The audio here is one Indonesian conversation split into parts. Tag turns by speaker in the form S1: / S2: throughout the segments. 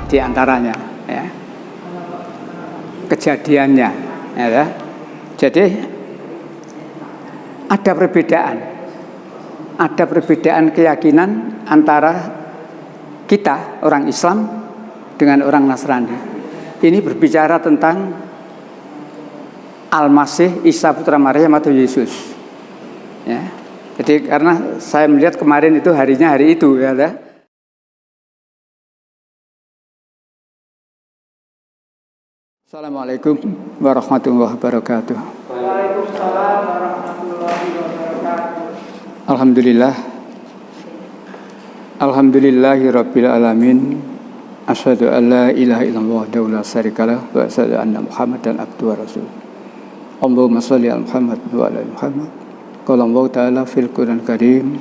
S1: di antaranya, ya. Kejadiannya, ya. Jadi ada perbedaan keyakinan antara kita orang Islam dengan orang Nasrani. Ini berbicara tentang Al-Masih, Isa putra Maryam atau Yesus, ya. Jadi karena saya melihat kemarin itu harinya hari itu, ya. Assalamualaikum warahmatullahi wabarakatuh.
S2: Waalaikumsalam warahmatullahi wabarakatuh.
S1: Alhamdulillahirabbil alamin. Asyhadu an la ilaha illallah wahdahu la syarikalah wa asyhadu anna Muhammadan abduhu wa rasuluh. Allahumma shalli ala Muhammad wa ala ali Muhammad. Qala Allah ta'ala fil Qur'anil Karim.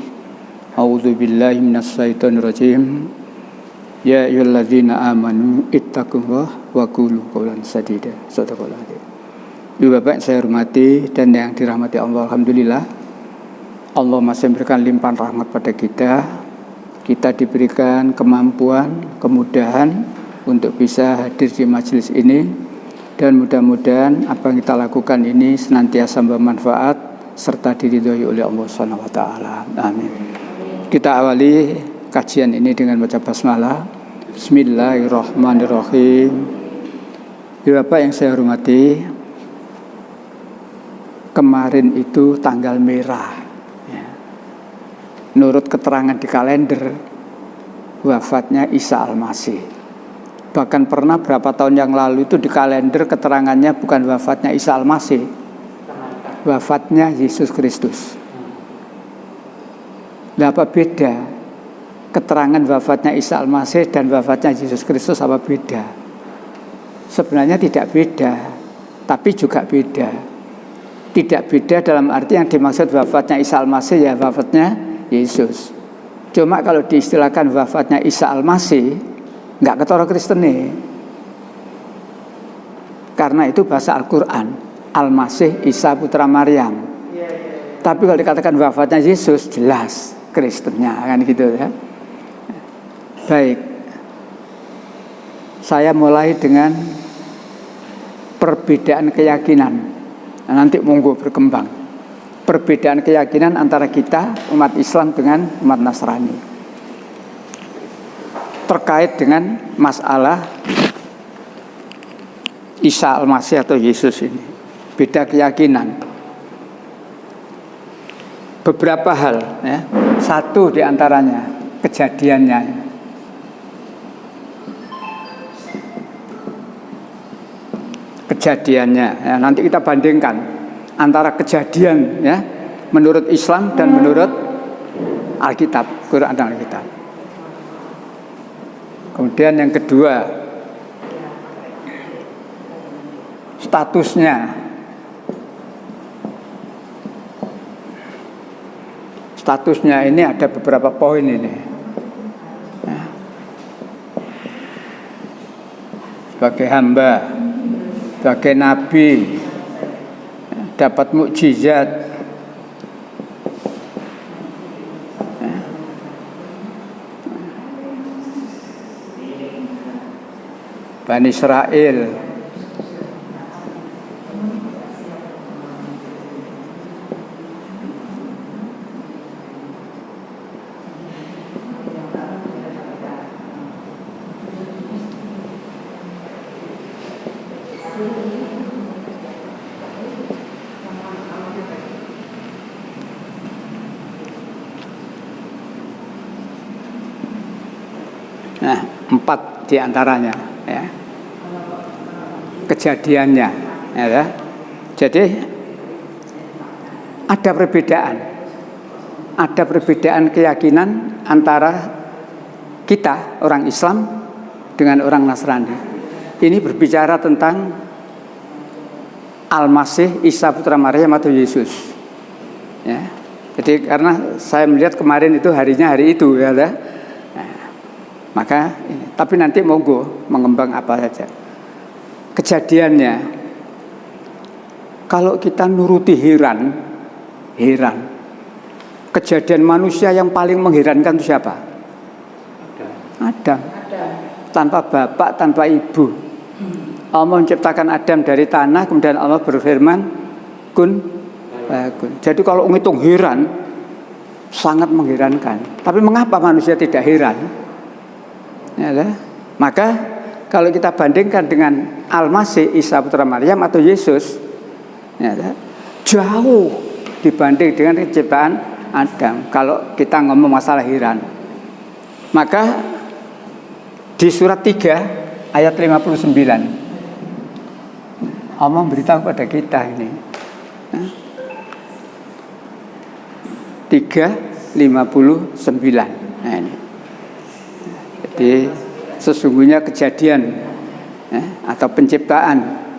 S1: A'udzu billahi minasy syaithanir rajim. Ya ayyuhalladzina amanu ittaqullaha wa qulu qawlan sadida. Shadaqallahu adzim. Ibu bapak saya hormati dan yang dirahmati Allah, alhamdulillah Allah masih memberikan limpahan rahmat pada kita. Kita diberikan kemampuan, kemudahan untuk bisa hadir di majelis ini, dan mudah-mudahan apa yang kita lakukan ini senantiasa bermanfaat serta diridhoi oleh Allah Subhanahu wa taala. Amin. Kita awali kajian ini dengan baca basmalah. Bismillahirrahmanirrahim. Bapak yang saya hormati, kemarin itu tanggal merah. Menurut keterangan di kalender, wafatnya Isa Al-Masih. Bahkan pernah berapa tahun yang lalu itu di kalender keterangannya bukan wafatnya Isa Al-Masih, wafatnya Yesus Kristus. Nah, apa beda keterangan wafatnya Isa Al-Masih dan wafatnya Yesus Kristus? Apa beda? Sebenarnya tidak beda, tapi juga beda. Tidak beda dalam arti yang dimaksud wafatnya Isa Al-Masih ya wafatnya Yesus. Cuma kalau diistilahkan wafatnya Isa Al-Masih, nggak ketara Kristen nih. Karena itu bahasa Al-Quran, Al-Masih Isa putra Maryam. Tapi kalau dikatakan wafatnya Yesus, jelas Kristennya, kan gitu ya. Baik, saya mulai dengan perbedaan keyakinan. Nanti monggo berkembang. Perbedaan keyakinan antara kita umat Islam dengan umat Nasrani terkait dengan masalah Isa Al-Masih atau Yesus ini. Beda keyakinan beberapa hal, ya. Satu di antaranya kejadiannya. Ya, nanti kita bandingkan antara kejadian, ya, menurut Islam dan menurut Alkitab, Quran dan Alkitab. Kemudian yang kedua, statusnya. Statusnya ini ada beberapa poin ini. Ya. Sebagai hamba, sebagai nabi, dapat mukjizat, Bani Israel, nah, 4 di antaranya, ya. Kejadiannya, ya. Jadi ada perbedaan keyakinan antara kita orang Islam dengan orang Nasrani. Ini berbicara tentang Al-Masih, Isa putra Maryam atau Yesus, ya. Jadi karena saya melihat kemarin itu harinya hari itu, ya. Maka, tapi nanti monggo mengembang apa saja. Kejadiannya, kalau kita nuruti heran, kejadian manusia yang paling mengherankan itu siapa? Adam. tanpa bapak, tanpa ibu. Allah menciptakan Adam dari tanah, kemudian Allah berfirman, kun fayakun. Jadi kalau ngitung heran, sangat mengherankan. Tapi mengapa manusia tidak heran? Ya, maka kalau kita bandingkan dengan Al-Masih Isa putra Maryam atau Yesus, ya, jauh dibanding dengan penciptaan Adam. Kalau kita ngomong masalah heran, maka di surat 3 ayat 59 Allah memberitahu pada kita ini 3:59. Nah, ini. Jadi sesungguhnya kejadian atau penciptaan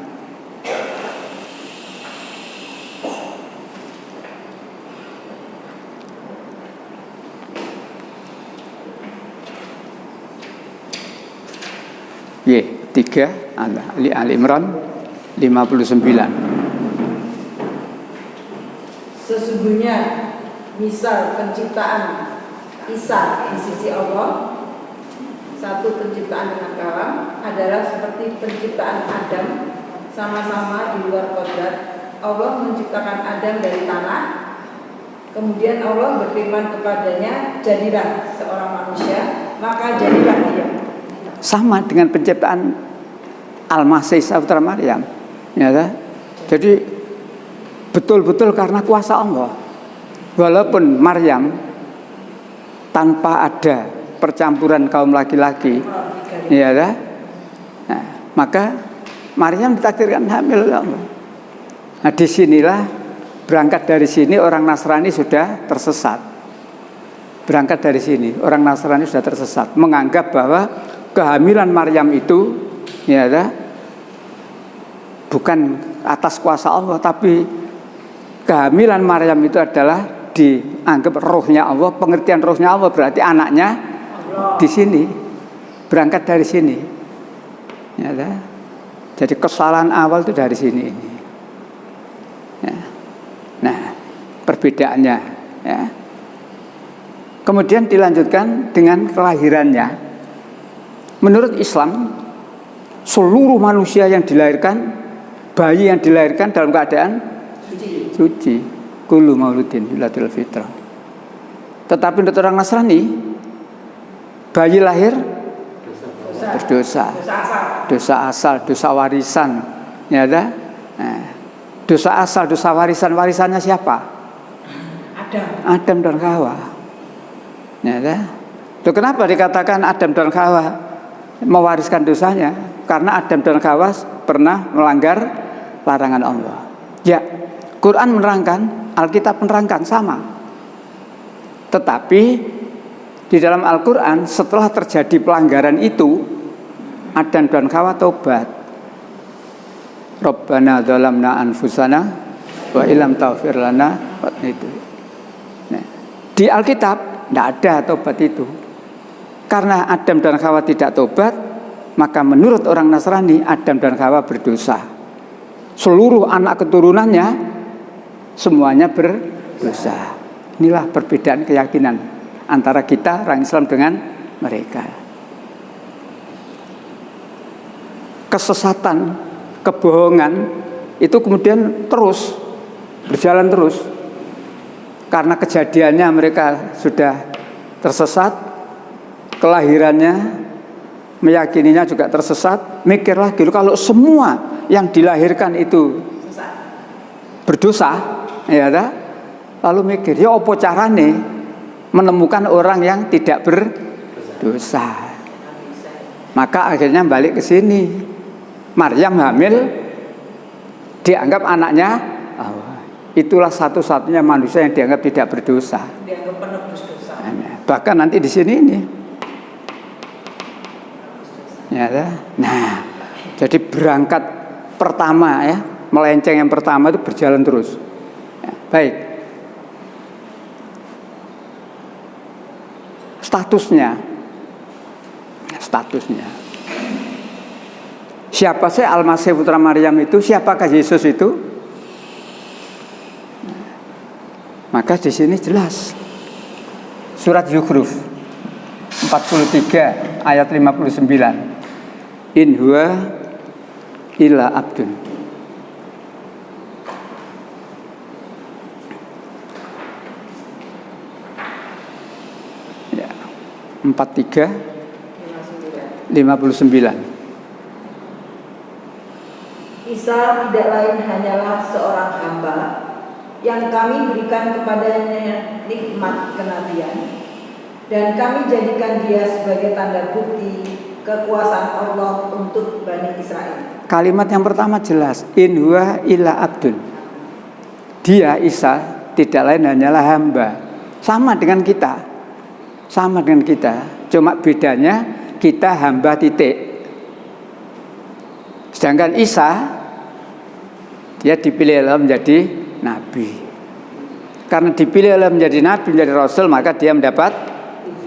S1: Y3 Ali Imran 59.
S3: Sesungguhnya misal penciptaan Isa di sisi Allah, satu penciptaan dengan kalam, adalah seperti penciptaan Adam, sama-sama di luar kodrat. Allah menciptakan Adam dari tanah, kemudian Allah berfirman kepadanya, jadilah seorang manusia, maka jadilah dia.
S1: Sama dengan penciptaan Al-Masih Isa putra Maryam. Ya, jadi betul-betul karena kuasa Allah. Walaupun Maryam tanpa ada percampuran kaum laki-laki, ya, nah, maka Maryam ditakdirkan hamil oleh Allah. Nah, disinilah berangkat dari sini orang Nasrani sudah tersesat. Berangkat dari sini orang Nasrani sudah tersesat, menganggap bahwa kehamilan Maryam itu, ya, bukan atas kuasa Allah, tapi kehamilan Maryam itu adalah dianggap rohnya Allah, pengertian rohnya Allah berarti anaknya di sini, berangkat dari sini. Ya, jadi kesalahan awal itu dari sini ini. Ya. Nah, perbedaannya. Ya. Kemudian dilanjutkan dengan kelahirannya. Menurut Islam, seluruh manusia yang dilahirkan, bayi yang dilahirkan dalam keadaan suci. Kullu mauludin yuladul fitrah. Tetapi untuk orang Nasrani, bayi lahir berdosa. Dosa asal, dosa warisan. Ya, ada? Nah, dosa asal, dosa warisan. Warisannya siapa? Adam dan Hawa. Ya, ada? Loh, kenapa dikatakan Adam dan Hawa mewariskan dosanya? Karena Adam dan Hawa pernah melanggar larangan Allah. Ya, Quran menerangkan, Alkitab menerangkan sama. Tetapi di dalam Al-Quran setelah terjadi pelanggaran itu, Adam dan Hawa taubat. Rabbana dzalamna anfusana wa illam taghfir lana itu. Nah, di Alkitab tidak ada taubat itu. Karena Adam dan Hawa tidak taubat, maka menurut orang Nasrani Adam dan Hawa berdosa. Seluruh anak keturunannya semuanya berdosa. Inilah perbedaan keyakinan antara kita orang Islam dengan mereka. Kesesatan, kebohongan itu kemudian terus berjalan terus. Karena kejadiannya mereka sudah tersesat, kelahirannya meyakininya juga tersesat. Mikir lagi, kalau semua yang dilahirkan itu berdosa, ya, lalu mikir, ya apa carane menemukan orang yang tidak berdosa? Maka akhirnya balik ke sini. Maryam hamil, dianggap anaknya Allah. Itulah satu-satunya manusia yang dianggap tidak berdosa.
S3: Dianggap penebus dosa.
S1: Bahkan nanti di sini ini. Ya, nah, jadi berangkat pertama, ya, melenceng yang pertama itu berjalan terus. Ya, baik. Statusnya. Siapa sih Al-Masih putra Maryam itu? Siapakah Yesus itu? Maka di sini jelas. Surat Zukhruf 43 ayat 59. In huwa illa abdun. Ya. 43 59.
S3: Isa tidak lain hanyalah seorang hamba yang kami berikan kepadanya nikmat kenabian, dan kami jadikan dia sebagai tanda bukti kekuasaan Allah untuk Bani Israel.
S1: Kalimat yang pertama jelas, in huwa illa abdun. Dia Isa tidak lain hanyalah hamba. Sama dengan kita. Sama dengan kita. Cuma bedanya kita hamba titik. Sedangkan Isa dia dipilih Allah menjadi nabi. Karena dipilih Allah menjadi nabi, menjadi rasul, maka dia mendapat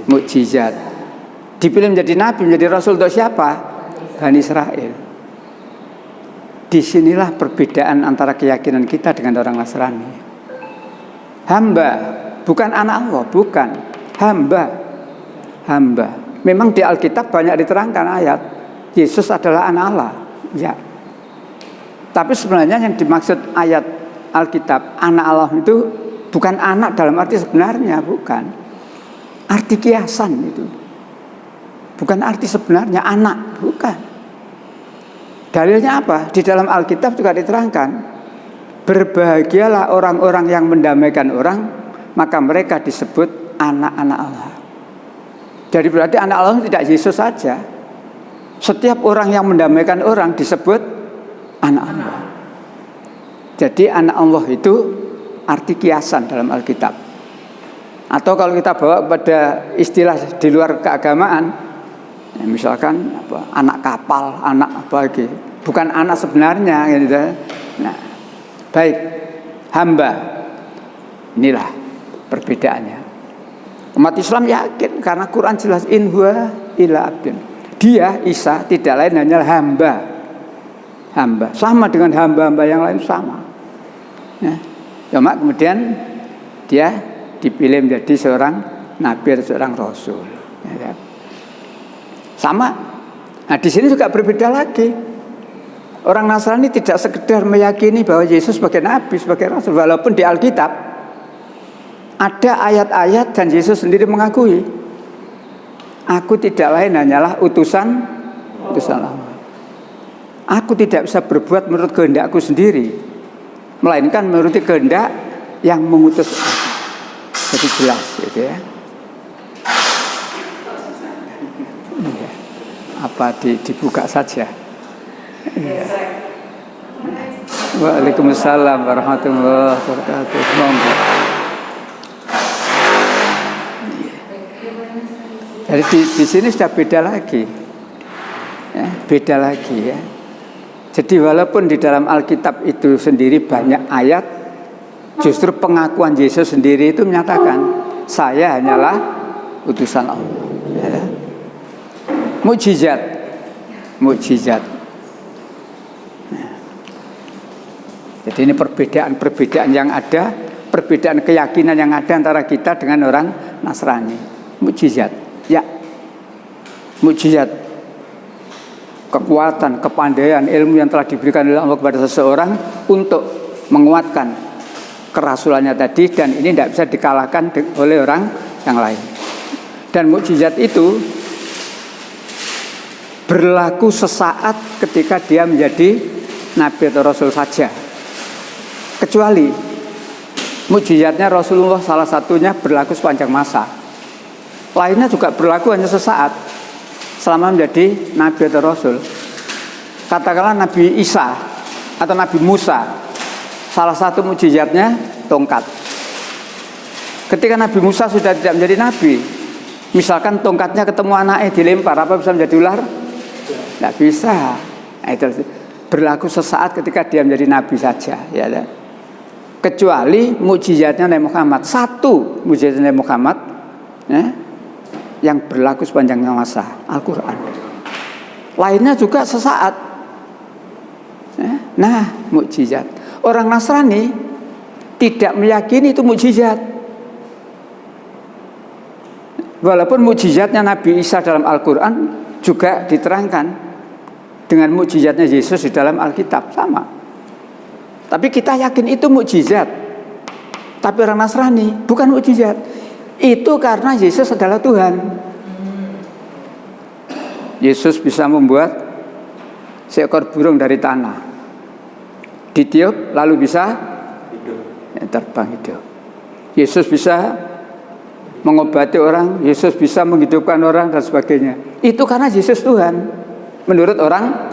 S1: mukjizat. Dipilih menjadi nabi, menjadi rasul untuk siapa? Bani Israel. Disinilah perbedaan antara keyakinan kita dengan orang Nasrani. Hamba, bukan anak Allah, bukan. Hamba. Hamba. Memang di Alkitab banyak diterangkan ayat Yesus adalah anak Allah. Ya. Tapi sebenarnya yang dimaksud ayat Alkitab anak Allah itu bukan anak dalam arti sebenarnya, bukan. Arti kiasan itu. Bukan arti sebenarnya anak, bukan. Dalilnya apa? Di dalam Alkitab juga diterangkan, berbahagialah orang-orang yang mendamaikan orang, maka mereka disebut anak-anak Allah. Jadi berarti anak Allah tidak Yesus saja. Setiap orang yang mendamaikan orang disebut anak Allah. Jadi anak Allah itu arti kiasan dalam Alkitab. Atau kalau kita bawa kepada istilah di luar keagamaan, ya misalkan anak kapal, anak apa lagi, bukan anak sebenarnya gitu. Nah, baik, hamba. Inilah perbedaannya. Umat Islam yakin karena Quran jelas in huwa illa abdun. Dia Isa tidak lain hanyalah hamba. Hamba, sama dengan hamba-hamba yang lain sama. Ya. Cuma kemudian dia dipilih menjadi seorang nabi atau seorang rasul. Ya. Sama. Nah, di sini juga berbeda lagi. Orang Nasrani tidak sekedar meyakini bahwa Yesus sebagai nabi, sebagai rasul, walaupun di Alkitab ada ayat-ayat dan Yesus sendiri mengakui, aku tidak lain hanyalah utusan Allah. Aku tidak bisa berbuat menurut kehendakku sendiri, melainkan menurut kehendak yang mengutus aku. Jadi jelas gitu ya. Apa dibuka saja. Waalaikumsalam warahmatullahi wabarakatuh. Jadi di sini sudah beda lagi. Ya, beda lagi ya. Jadi walaupun di dalam Alkitab itu sendiri banyak ayat, justru pengakuan Yesus sendiri itu menyatakan, saya hanyalah utusan Allah. Ya. Mukjizat. Nah. Jadi ini perbedaan yang ada, perbedaan keyakinan yang ada antara kita dengan orang Nasrani. Mukjizat. Ya. Mukjizat. Kekuatan, kepandaian, ilmu yang telah diberikan oleh Allah kepada seseorang untuk menguatkan kerasulannya tadi, dan ini tidak bisa dikalahkan oleh orang yang lain. Dan mukjizat itu berlaku sesaat ketika dia menjadi nabi atau rasul saja. Kecuali mukjizatnya Rasulullah salah satunya berlaku sepanjang masa. Lainnya juga berlaku hanya sesaat selama menjadi nabi atau rasul. Katakanlah Nabi Isa atau Nabi Musa, salah satu mukjizatnya tongkat. Ketika Nabi Musa sudah tidak menjadi nabi, misalkan tongkatnya ketemu anaknya dilempar, apa bisa menjadi ular? Tidak bisa. Nah, itu berlaku sesaat ketika dia menjadi nabi saja, ya. Kecuali mukjizatnya Nabi Muhammad, satu mukjizatnya Nabi Muhammad, ya, yang berlaku sepanjang masa, Al-Quran. Lainnya juga sesaat. Nah, mukjizat. Orang Nasrani tidak meyakini itu mukjizat. Walaupun mukjizatnya Nabi Isa dalam Al-Quran juga diterangkan dengan mukjizatnya Yesus di dalam Alkitab, sama. Tapi kita yakin itu mukjizat. Tapi orang Nasrani bukan mukjizat. Itu karena Yesus adalah Tuhan. Yesus bisa membuat seekor burung dari tanah, ditiup lalu bisa terbang hidup. Yesus bisa mengobati orang, Yesus bisa menghidupkan orang dan sebagainya. Itu karena Yesus Tuhan. Menurut orang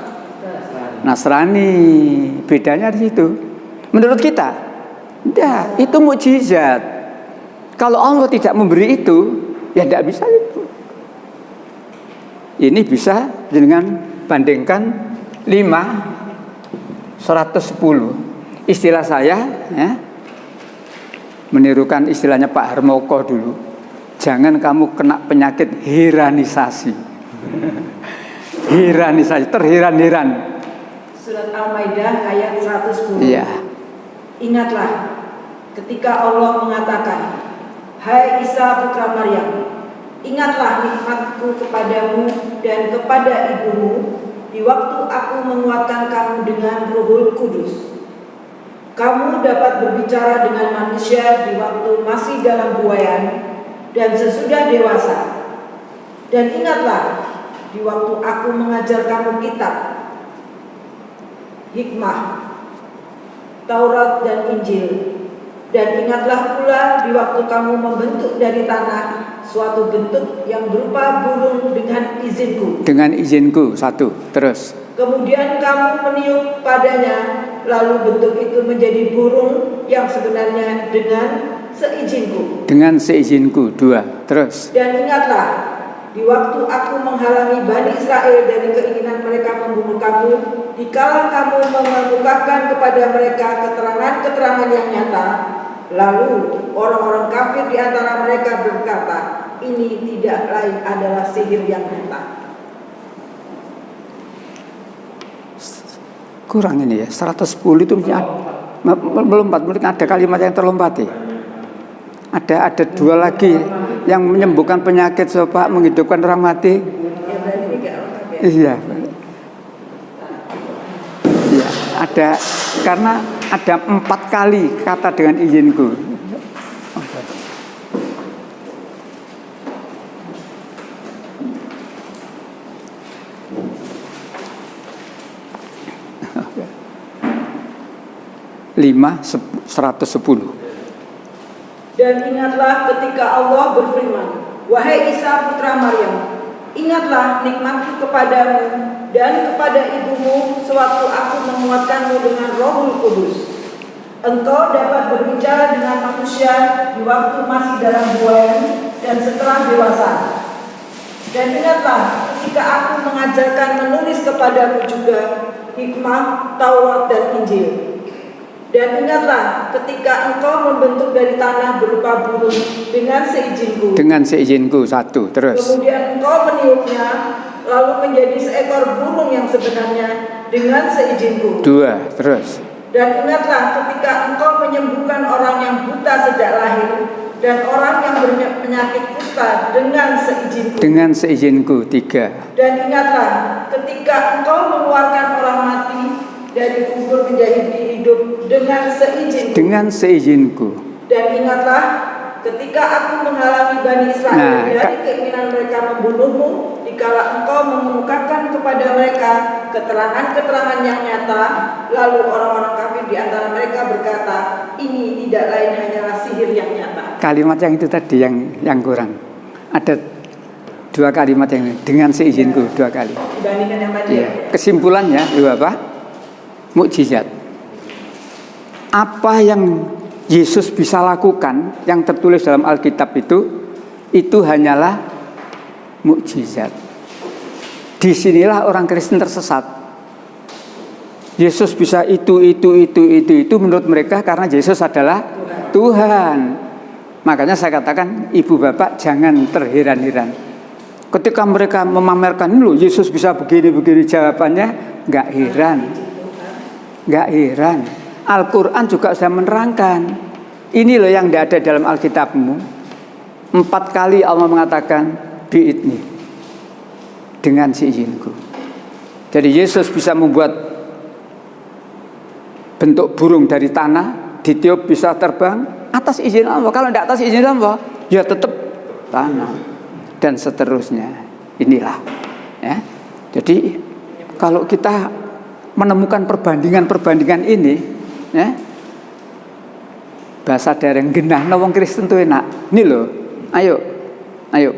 S1: Nasrani, bedanya di situ. Menurut kita, tidak, itu mukjizat. Kalau Allah tidak memberi itu, ya tidak bisa itu. Ini bisa dengan bandingkan 5, 110. Istilah saya, ya, menirukan istilahnya Pak Harmoko dulu. Jangan kamu kena penyakit hiranisasi. Hiranisasi, terheran-heran.
S3: Surat Al-Maidah ayat 110.
S1: Iya.
S3: Ingatlah ketika Allah mengatakan, "Hai Isa putra Maryam, ingatlah nikmatku kepadamu dan kepada ibumu di waktu aku menguatkan kamu dengan Ruhul Kudus. Kamu dapat berbicara dengan manusia di waktu masih dalam buayan dan sesudah dewasa. Dan ingatlah di waktu aku mengajar kamu kitab, hikmah, Taurat dan Injil. Dan ingatlah pula di waktu kamu membentuk dari tanah suatu bentuk yang berupa burung dengan izinku."
S1: Dengan izinku, satu, terus.
S3: "Kemudian kamu meniup padanya, lalu bentuk itu menjadi burung yang sebenarnya dengan seizinku."
S1: Dengan seizinku, dua, terus.
S3: "Dan ingatlah di waktu aku menghalangi Bani Israel dari keinginan mereka membunuh kamu, dikala kamu mengemukakan kepada mereka keterangan-keterangan yang nyata, lalu orang-orang kafir di antara mereka berkata, ini tidak lain adalah sihir yang nyata."
S1: Kurang ini ya, 110 itu melompat, mungkin ada kalimat yang terlompati. Ada dua lagi yang menyembuhkan penyakit, Pak, menghidupkan orang mati. Iya. Iya, ada, karena ada 4 kali kata dengan izinku. Lima 110.
S3: "Dan ingatlah ketika Allah berfirman, wahai Isa putra Maryam, ingatlah nikmatku kepadamu dan kepada ibumu sewaktu aku menguatkanmu dengan Rohul Kudus. Engkau dapat berbicara dengan manusia di waktu masih dalam buayan dan setelah dewasa. Dan ingatlah ketika aku mengajarkan menulis kepadamu juga hikmah, Taurat dan Injil. Dan ingatlah ketika engkau membentuk dari tanah berupa burung dengan seizinku."
S1: Dengan seizinku, satu, terus.
S3: "Kemudian engkau meniupnya, lalu menjadi seekor burung yang sebenarnya dengan seizinku."
S1: Dua, terus.
S3: "Dan ingatlah ketika engkau menyembuhkan orang yang buta sejak lahir dan orang yang berpenyakit kusta dengan seizinku."
S1: Dengan seizinku, tiga.
S3: "Dan ingatlah ketika engkau mengeluarkan orang mati dari kubur menjadi hidup dengan seizinku."
S1: Dengan seizinku.
S3: "Dan ingatlah ketika aku menghalangi Bani Israel dari keinginan mereka membunuhmu, dikala engkau mengemukakan kepada mereka keterangan-keterangan yang nyata, lalu orang-orang kafir di antara mereka berkata, ini tidak lain hanyalah sihir yang nyata."
S1: Kalimat yang itu tadi yang kurang. Ada 2 kalimat yang dengan seizinku, ya. 2 kali.
S3: Dibandingkan yang tadi.
S1: Ya. Kesimpulannya itu apa? Mukjizat. Apa yang Yesus bisa lakukan yang tertulis dalam Alkitab itu hanyalah mukjizat. Disinilah orang Kristen tersesat. Yesus bisa itu menurut mereka karena Yesus adalah Tuhan. Makanya saya katakan, ibu bapak jangan terheran-heran. Ketika mereka memamerkan, loh Yesus bisa begini-begini, jawabannya nggak heran. Nggak heran. Al-Quran juga sudah menerangkan. Ini loh yang tidak ada dalam Alkitabmu. 4 kali Allah mengatakan bi'idni, dengan seizinku. Jadi Yesus bisa membuat bentuk burung dari tanah, ditiup bisa terbang atas izin Allah. Kalau tidak atas izin Allah, ya tetap tanah, dan seterusnya. Inilah ya. Jadi kalau kita menemukan perbandingan ini ya, bahasa dereng genah wong Kristen tuh enak. Ini loh, ayo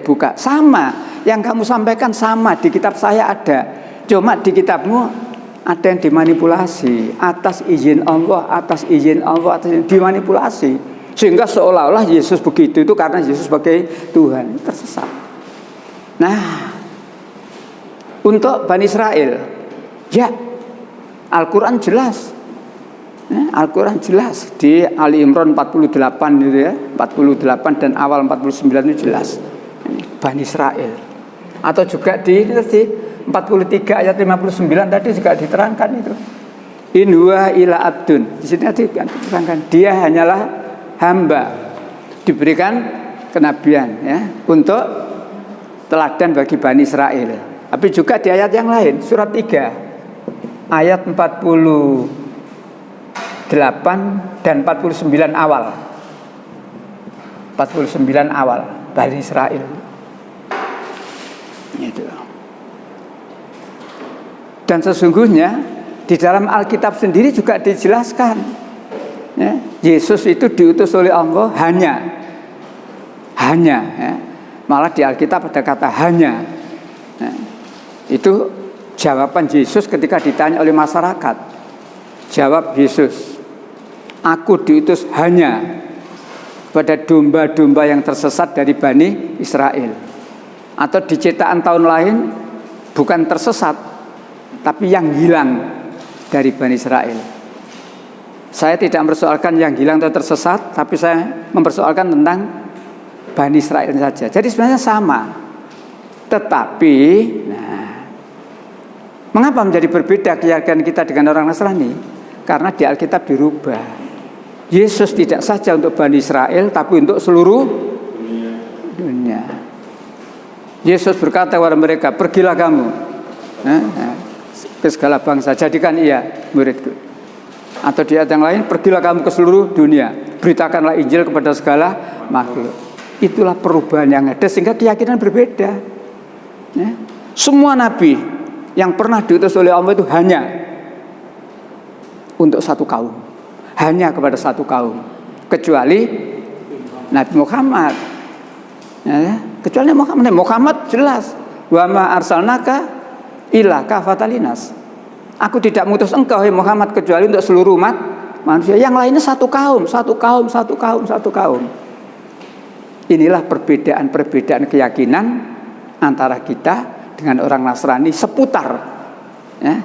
S1: buka. Sama yang kamu sampaikan, sama di kitab saya ada, cuma di kitabmu ada yang dimanipulasi atas izin Allah, atas izin dimanipulasi, sehingga seolah-olah Yesus begitu itu karena Yesus sebagai Tuhan. Tersesat. Nah, untuk Bani Israel, ya Al-Quran jelas. Al-Quran jelas di Ali Imran 48 gitu ya, 48 dan awal 49 itu jelas. Bani Israel. Atau juga di 43 ayat 59 tadi juga diterangkan itu. In huwa ila abdun. Di sini tadi diterangkan dia hanyalah hamba, diberikan kenabian ya untuk teladan bagi Bani Israel. Tapi juga di ayat yang lain, surat 3 ayat 48 dan 49 awal. 49 awal Bani Israel. Itu. Dan sesungguhnya di dalam Alkitab sendiri juga dijelaskan ya, Yesus itu diutus oleh Allah hanya ya. Malah di Alkitab ada kata hanya ya. Itu jawaban Yesus ketika ditanya oleh masyarakat. Jawab Yesus, aku diutus hanya pada domba-domba yang tersesat dari Bani Israel. Atau di cetakan tahun lain, bukan tersesat, tapi yang hilang dari Bani Israel. Saya tidak mempersoalkan yang hilang atau tersesat, tapi saya mempersoalkan tentang Bani Israel saja. Jadi sebenarnya sama. Tetapi, mengapa menjadi berbeda keyakinan kita dengan orang Nasrani? Karena di Alkitab dirubah. Yesus tidak saja untuk Bani Israel, tapi untuk seluruh dunia. Yesus berkata kepada mereka, pergilah kamu ke segala bangsa, jadikan ia muridku. Atau di ayat yang lain, pergilah kamu ke seluruh dunia, beritakanlah Injil kepada segala makhluk. Itulah perubahan yang ada, sehingga keyakinan berbeda ya. Semua nabi yang pernah diutus oleh Allah itu hanya untuk satu kaum, hanya kepada satu kaum, kecuali Nabi Muhammad ya. Kecuali Muhammad jelas, wa ma arsalnaka illa kafatan linnas. Aku tidak mengutus engkau hai Muhammad kecuali untuk seluruh umat manusia. Yang lainnya satu kaum. Inilah perbedaan keyakinan antara kita dengan orang Nasrani seputar ya,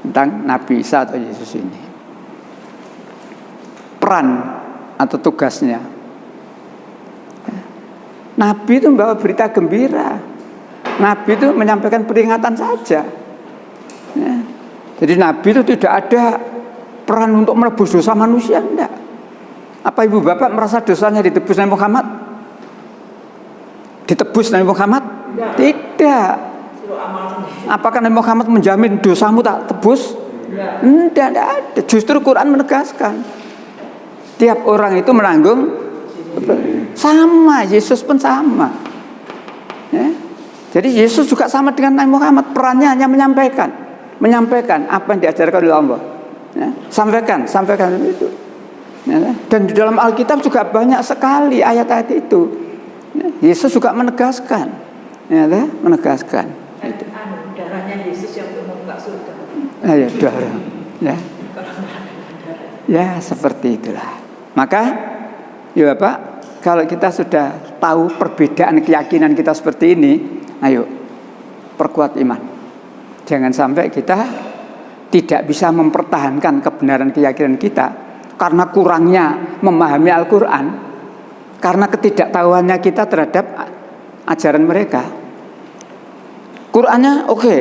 S1: tentang Nabi Isa atau Yesus ini. Peran atau tugasnya. Nabi itu membawa berita gembira. Nabi itu menyampaikan peringatan saja ya. Jadi Nabi itu tidak ada peran untuk menebus dosa manusia, enggak. Apa ibu bapak merasa dosanya ditebus Nabi Muhammad? Ditebus Nabi Muhammad? Tidak. Apakah Nabi Muhammad menjamin dosamu tak tebus? Tidak ada. Justru Quran menegaskan tiap orang itu menanggung. Sama, Yesus pun sama ya. Jadi Yesus juga sama dengan Nabi Muhammad. Perannya hanya menyampaikan apa yang diajarkan oleh Allah ya. Sampaikan itu ya. Dan di dalam Alkitab juga banyak sekali ayat-ayat itu ya. Yesus juga menegaskan ya, menegaskan itu.
S3: Darahnya Yesus yang membuka surga
S1: ya, darah ya seperti itulah. Maka ya Bapak, kalau kita sudah tahu perbedaan keyakinan kita seperti ini, ayo perkuat iman. Jangan sampai kita tidak bisa mempertahankan kebenaran keyakinan kita karena kurangnya memahami Al-Quran, karena ketidaktahuannya kita terhadap ajaran mereka. Qurannya oke,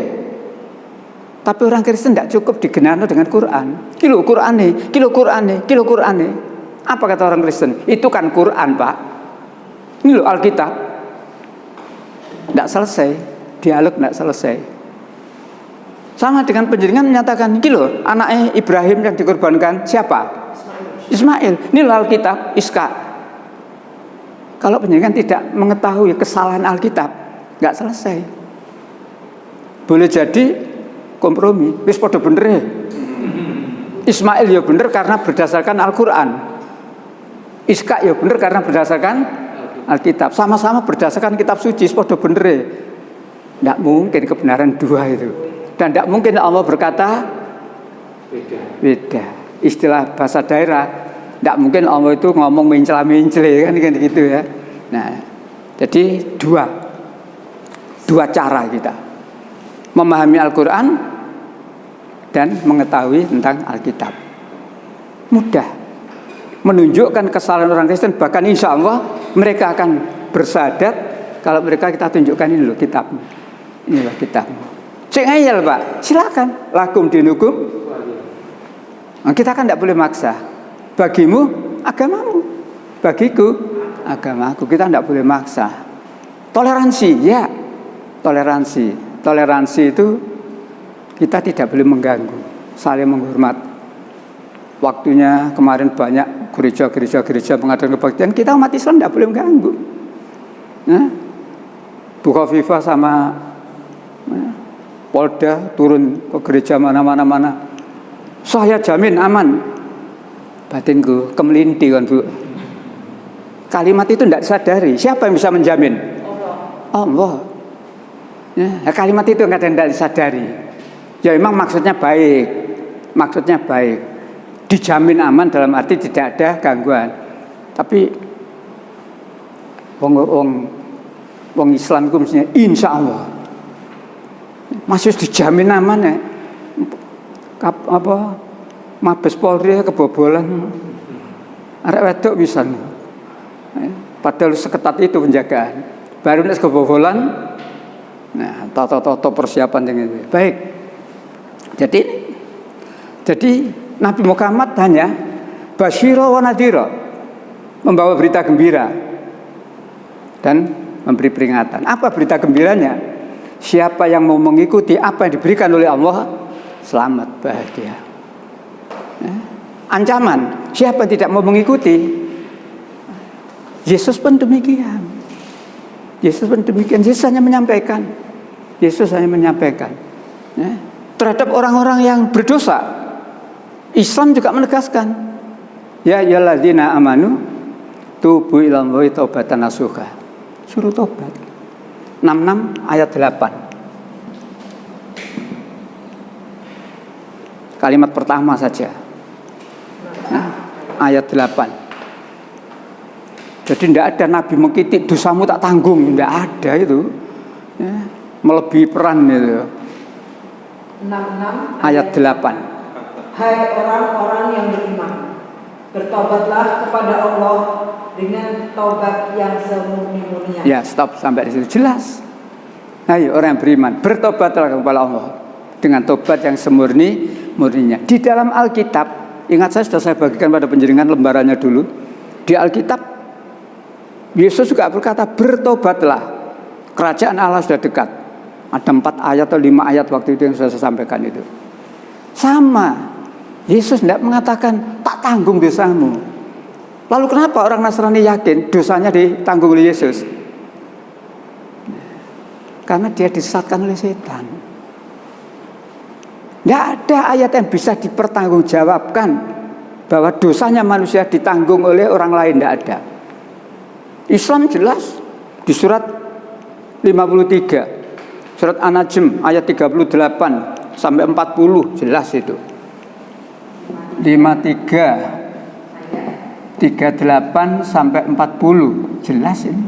S1: tapi orang Kristen tidak cukup digenarno dengan Quran. Kilo Quran nih. Apa kata orang Kristen? Itu kan Quran, Pak. Ini loh Alkitab. Tidak selesai, dialog tidak selesai. Sama dengan penjaringan menyatakan, ini loh anaknya Ibrahim yang dikorbankan siapa? Ismail. Ini loh Alkitab, Iska. Kalau penjaringan tidak mengetahui kesalahan Alkitab, nggak selesai. Boleh jadi kompromi, wis padha bener. Ismail ya bener karena berdasarkan Al-Quran. Iska ya bener karena berdasarkan Alkitab. Sama-sama berdasarkan kitab suci, padha bener. Tidak mungkin kebenaran dua itu. Dan tidak mungkin Allah berkata beda. Istilah bahasa daerah, tidak mungkin Allah itu ngomong mencela-mencela kan gitu ya. Nah, jadi dua cara kita memahami Al-Quran dan mengetahui tentang Alkitab. Mudah menunjukkan kesalahan orang Kristen, bahkan insya Allah mereka akan bersahadat kalau mereka kita tunjukkan ini loh kitabmu, inilah kitabmu. Cek ngeyel Pak, silakan. Lakum dinukum. Nah, kita kan tidak boleh maksa. Bagimu agamamu, bagiku agamaku. Kita tidak boleh maksa. Toleransi, ya toleransi. Toleransi itu kita tidak boleh mengganggu, saling menghormat. Waktunya kemarin banyak gereja mengadakan kebaktian, kita umat Islam tidak boleh mengganggu. Nah, Bu Khofifah sama Polda turun ke gereja mana. Saya jamin aman. Batinku kemelinti kan Bu. Kalimat itu tidak disadari. Siapa yang bisa menjamin? Allah. Ya, kalimat itu kadang tidak disadari. Ya memang maksudnya baik. Dijamin aman dalam arti tidak ada gangguan. Tapi wong Islam itu mestinya insya Allah masih dijamin aman ya. Mabes Polri kebobolan arek wedok bisa. Padahal seketat itu penjagaan. Baru nek kebobolan, nah toto persiapan dengan itu. Baik. Jadi Nabi Muhammad hanya basyira wa nadhira, membawa berita gembira dan memberi peringatan. Apa berita gembiranya? Siapa yang mau mengikuti apa yang diberikan oleh Allah, selamat, bahagia. Ancaman, siapa yang tidak mau mengikuti, Yesus pun demikian. Yesus hanya menyampaikan. Terhadap orang-orang yang berdosa, Islam juga menegaskan, ya ayyuhalladzina amanu tubu ilallahi taubatan nasuha. Suruh tobat. 66 ayat 8. Kalimat pertama saja. Ayat 8. Jadi tidak ada nabi mengkitik dosamu tak tanggung, tidak ada itu. Ya, melebihi peran itu.
S3: 66
S1: ayat 8.
S3: Hai orang-orang yang beriman, bertobatlah kepada Allah dengan taubat yang semurni-murninya.
S1: Ya, stop sampai di situ jelas. Hai orang yang beriman, bertobatlah kepada Allah dengan tobat yang semurni-murninya. Di dalam Alkitab, ingat saya bagikan pada penjaringan lembarannya dulu. Di Alkitab, Yesus juga berkata bertobatlah, kerajaan Allah sudah dekat. Ada 4 ayat atau 5 ayat waktu itu yang saya sampaikan itu. Sama, Yesus tidak mengatakan tak tanggung dosamu. Lalu kenapa orang Nasrani yakin dosanya ditanggung oleh Yesus? Karena dia disesatkan oleh setan. Tidak ada ayat yang bisa dipertanggungjawabkan bahwa dosanya manusia ditanggung oleh orang lain, tidak ada. Islam jelas di surat 53, surat An-Najm ayat 38 sampai 40 jelas itu. 53 38 sampai 40 jelas ini.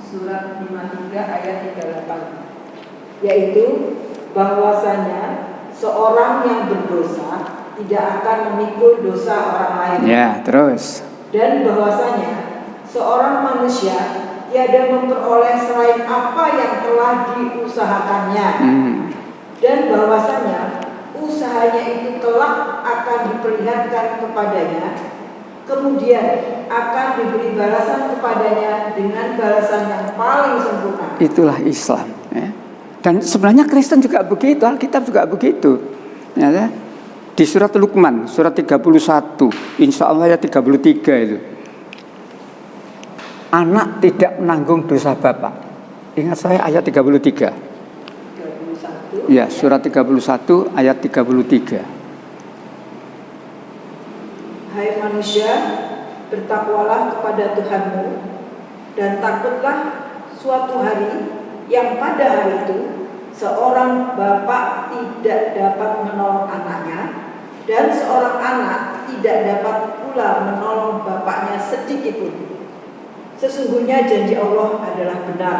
S3: Surat 53 ayat 38. Yaitu bahwasanya seorang yang berdosa tidak akan memikul dosa orang lain.
S1: Ya, terus.
S3: Dan bahwasanya seorang manusia tiada memperoleh selain apa yang telah diusahakannya. Dan bahwasanya usahanya itu kelak akan diperlihatkan kepadanya kemudian akan diberi balasan kepadanya dengan balasan yang paling sempurna.
S1: Itulah Islam, ya. Dan sebenarnya Kristen juga begitu, Alkitab juga begitu, ya. Di surat Luqman, surat 31, insya Allah ayat 33 itu. Anak tidak menanggung dosa bapak. Ingat saya ayat 33.
S3: 31.
S1: Ya, surat 31 ayat 33.
S3: Hai manusia, bertakwalah kepada Tuhanmu dan takutlah suatu hari yang pada hari itu seorang bapak tidak dapat menolong anaknya dan seorang anak tidak dapat pula menolong bapaknya sedikit pun. Sesungguhnya janji Allah adalah benar.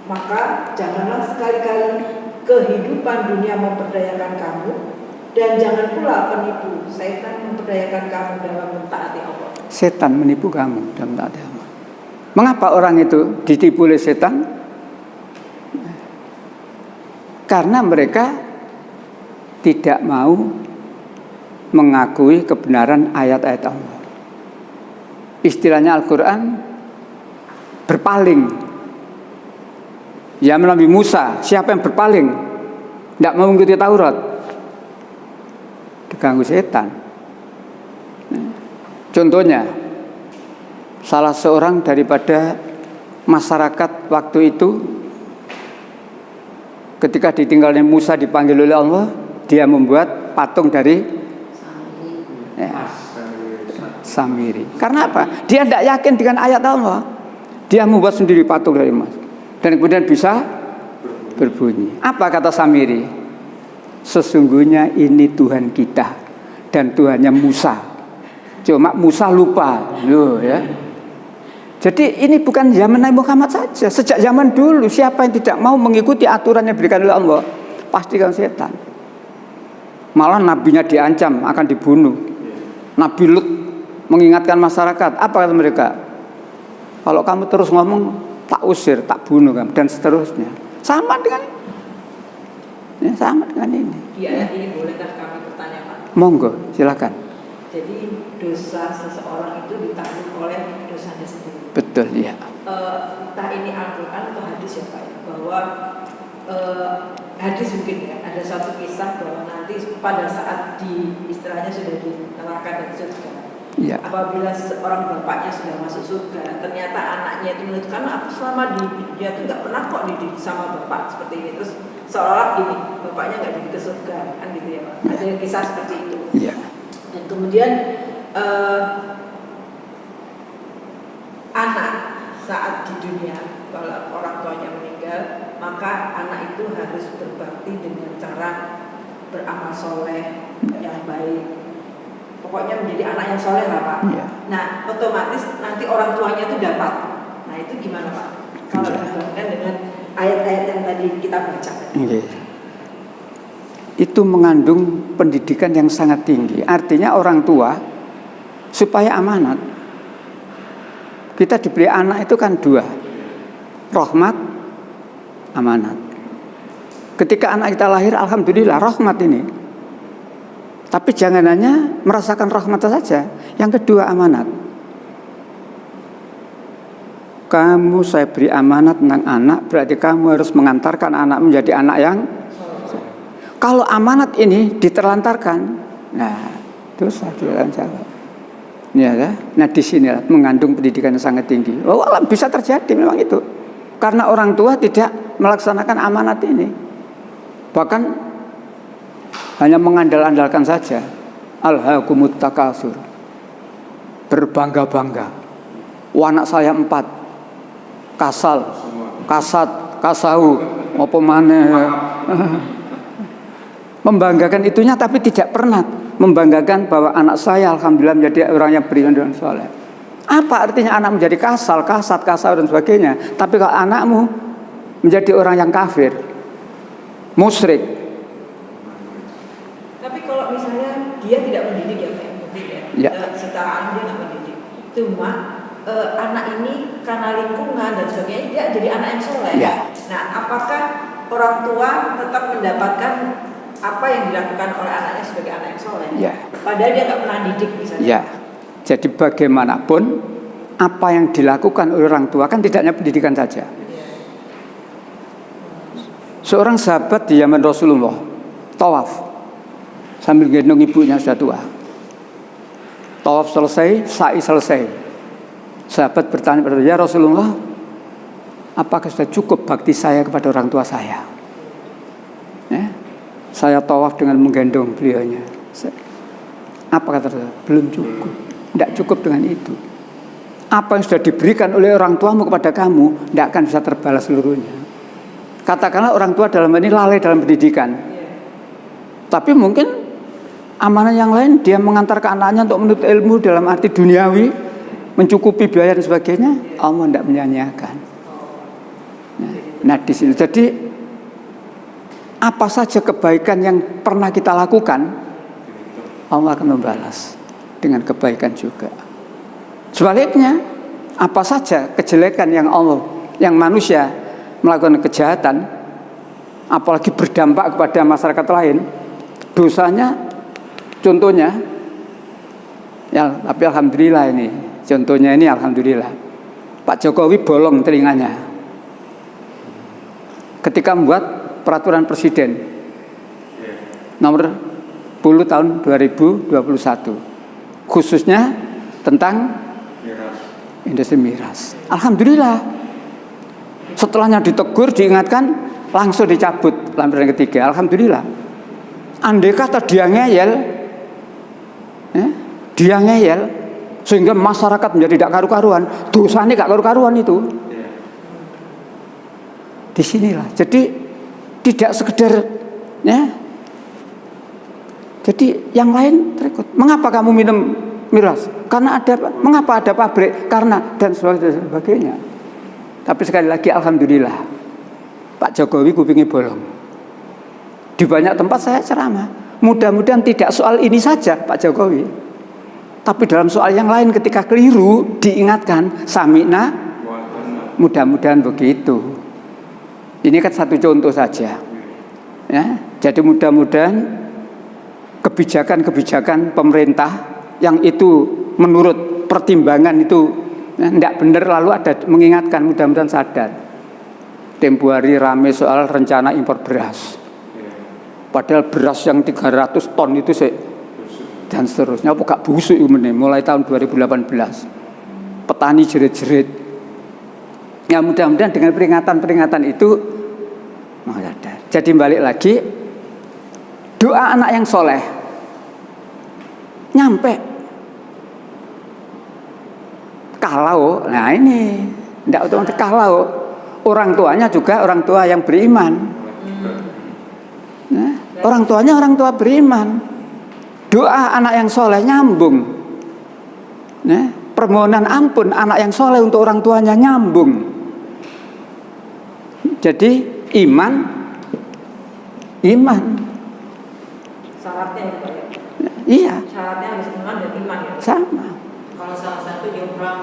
S3: Maka janganlah sekali-kali kehidupan dunia memperdayakan kamu, dan jangan pula penipu setan memperdayakan kamu dalam mentaati Allah.
S1: Setan menipu kamu dalam mentaati Allah. Mengapa orang itu ditipu oleh setan? Karena mereka tidak mau mengakui kebenaran ayat-ayat Allah. Istilahnya Al-Quran berpaling. Ya, Nabi Musa, siapa yang berpaling? Tidak mau mengikuti Taurat, diganggu setan. Contohnya, salah seorang daripada masyarakat waktu itu, ketika ditinggalnya Musa dipanggil oleh Allah, dia membuat patung dari Samiri. Karena apa? Dia tidak yakin dengan ayat Allah. Dia membuat sendiri patung dari emas. Dan kemudian bisa berbunyi. Apa kata Samiri? Sesungguhnya ini Tuhan kita dan Tuhannya Musa. Cuma Musa lupa. Loh, ya. Jadi ini bukan zaman Nabi Muhammad saja. Sejak zaman dulu, siapa yang tidak mau mengikuti aturan yang diberikan oleh Allah, pastikan setan. Malah nabinya diancam akan dibunuh. Nabi Lut mengingatkan masyarakat, apa kata mereka? Kalau kamu terus ngomong, tak usir, tak bunuh kamu, dan seterusnya. Sama dengan ini.
S3: Di ayat ini bolehkah kami bertanya, Pak?
S1: Monggo, silakan.
S3: Jadi dosa seseorang itu ditanggung oleh dosanya sendiri.
S1: Betul, ya.
S3: Entah ini Al-Quran atau hadis ya Pak, bahwa hadis mungkin ya, ada satu kisah bahwa nanti pada saat istilahnya sudah di neraka dan surga,
S1: ya.
S3: Apabila seorang bapaknya sudah masuk surga, ternyata anaknya itu menurut, karena aku selama di dunia itu nggak pernah kok dididik sama bapak seperti ini, terus seolah gini, bapaknya nggak dididik ke surga, kan gitu ya Pak. Ada kisah seperti itu.
S1: Ya.
S3: Dan kemudian anak saat di dunia, kalau orang tuanya meninggal, maka anak itu harus berbakti dengan cara beramal soleh yang baik. Pokoknya menjadi anak yang soleh lah Pak.
S1: Ya.
S3: Nah otomatis nanti orang tuanya itu dapat. Nah itu gimana Pak? Kalau dibandingkan dengan ayat-ayat yang tadi kita baca.
S1: Okay. Itu mengandung pendidikan yang sangat tinggi. Artinya orang tua supaya amanat. Kita diberi anak itu kan dua, rahmat, amanat. Ketika anak kita lahir, alhamdulillah rahmat ini. Tapi jangan hanya merasakan rahmat saja. Yang kedua amanat. Kamu saya beri amanat tentang anak, berarti kamu harus mengantarkan anak menjadi anak yang. Kalau amanat ini diterlantarkan, nah dosa dilancarkan. Ya, nah di sini mengandung pendidikan yang sangat tinggi. Oh, bisa terjadi memang itu, karena orang tua tidak melaksanakan amanat ini, bahkan hanya mengandal-andalkan saja. Alhaakumut takasur, berbangga-bangga. Anak saya 4, kasal, kasat, kasau, apa mana? Membanggakan itunya, tapi tidak pernah membanggakan bahwa anak saya alhamdulillah menjadi orang yang beriman dan soleh. Apa artinya anak menjadi kasal, kasat, kasau dan sebagainya? Tapi kalau anakmu menjadi orang yang kafir, musyrik.
S3: Tapi kalau misalnya dia tidak mendidik ya Pak,
S1: ya.
S3: Secara anak dia nggak mendidik, cuma anak ini karena lingkungan dan sebagainya dia jadi anak yang soleh.
S1: Ya.
S3: Nah, apakah orang tua tetap mendapatkan apa yang dilakukan oleh anaknya sebagai anak yang soleh?
S1: Ya.
S3: Padahal dia nggak pernah didik misalnya.
S1: Ya. Jadi bagaimanapun apa yang dilakukan oleh orang tua kan tidak hanya pendidikan saja. Seorang sahabat di zaman Rasulullah tawaf sambil gendong ibunya sudah tua. Tawaf selesai, sa'i selesai. Sahabat bertanya kepada ya Rasulullah, apakah sudah cukup bakti saya kepada orang tua saya? Saya tawaf dengan menggendong beliaunya. Apa kata dia? Belum cukup. Tidak cukup dengan itu. Apa yang sudah diberikan oleh orang tuamu kepada kamu tidak akan bisa terbalas seluruhnya. Katakanlah orang tua dalam ini lalai dalam pendidikan. Tapi mungkin amanah yang lain dia mengantarkan anaknya untuk menuntut ilmu dalam arti duniawi, mencukupi biaya dan sebagainya, Allah tidak menyanyiakan. Nah di sini jadi apa saja kebaikan yang pernah kita lakukan, Allah akan membalas dengan kebaikan juga. Sebaliknya, apa saja kejelekan yang manusia melakukan kejahatan, apalagi berdampak kepada masyarakat lain, dosanya, contohnya, ya, tapi alhamdulillah ini, contohnya ini alhamdulillah, Pak Jokowi bolong telinganya, ketika membuat peraturan presiden nomor 10 tahun 2021, khususnya tentang industri miras. Alhamdulillah. Setelahnya ditegur, diingatkan, langsung dicabut lampiran ketiga. Alhamdulillah. Andai kata dia ngeyel, sehingga masyarakat menjadi tidak karu-karuan, dosanya gak karu-karuan itu. Disinilah. Jadi tidak sekedar, ya. Jadi yang lain terikut. Mengapa kamu minum miras? Karena mengapa ada pabrik? Karena dan sebagainya. Tapi sekali lagi alhamdulillah Pak Jokowi kupingnya bolong. Di banyak tempat saya ceramah. Mudah-mudahan tidak soal ini saja Pak Jokowi, tapi dalam soal yang lain ketika keliru diingatkan sami'na. Mudah-mudahan begitu. Ini kan satu contoh saja. Ya, jadi mudah-mudahan kebijakan-kebijakan pemerintah yang itu menurut pertimbangan itu tidak benar lalu ada mengingatkan, mudah-mudahan sadar. Tempo hari rame soal rencana impor beras. Padahal beras yang 300 ton itu dan seterusnya apa gak busuk mulai tahun 2018. Petani jerit-jerit. Ya mudah-mudahan dengan peringatan-peringatan itu sadar. Jadi balik lagi, doa anak yang soleh nyampe. Kalau, nah ini tidak otomatis kalau orang tuanya juga orang tua yang beriman, nah, orang tuanya orang tua beriman, doa anak yang soleh nyambung, nah, permohonan ampun anak yang soleh untuk orang tuanya nyambung. Jadi iman.
S3: Syaratnya itu ya?
S1: Iya.
S3: Syaratnya harus iman dan iman ya?
S1: Sama.
S3: Kalau salah satu diulang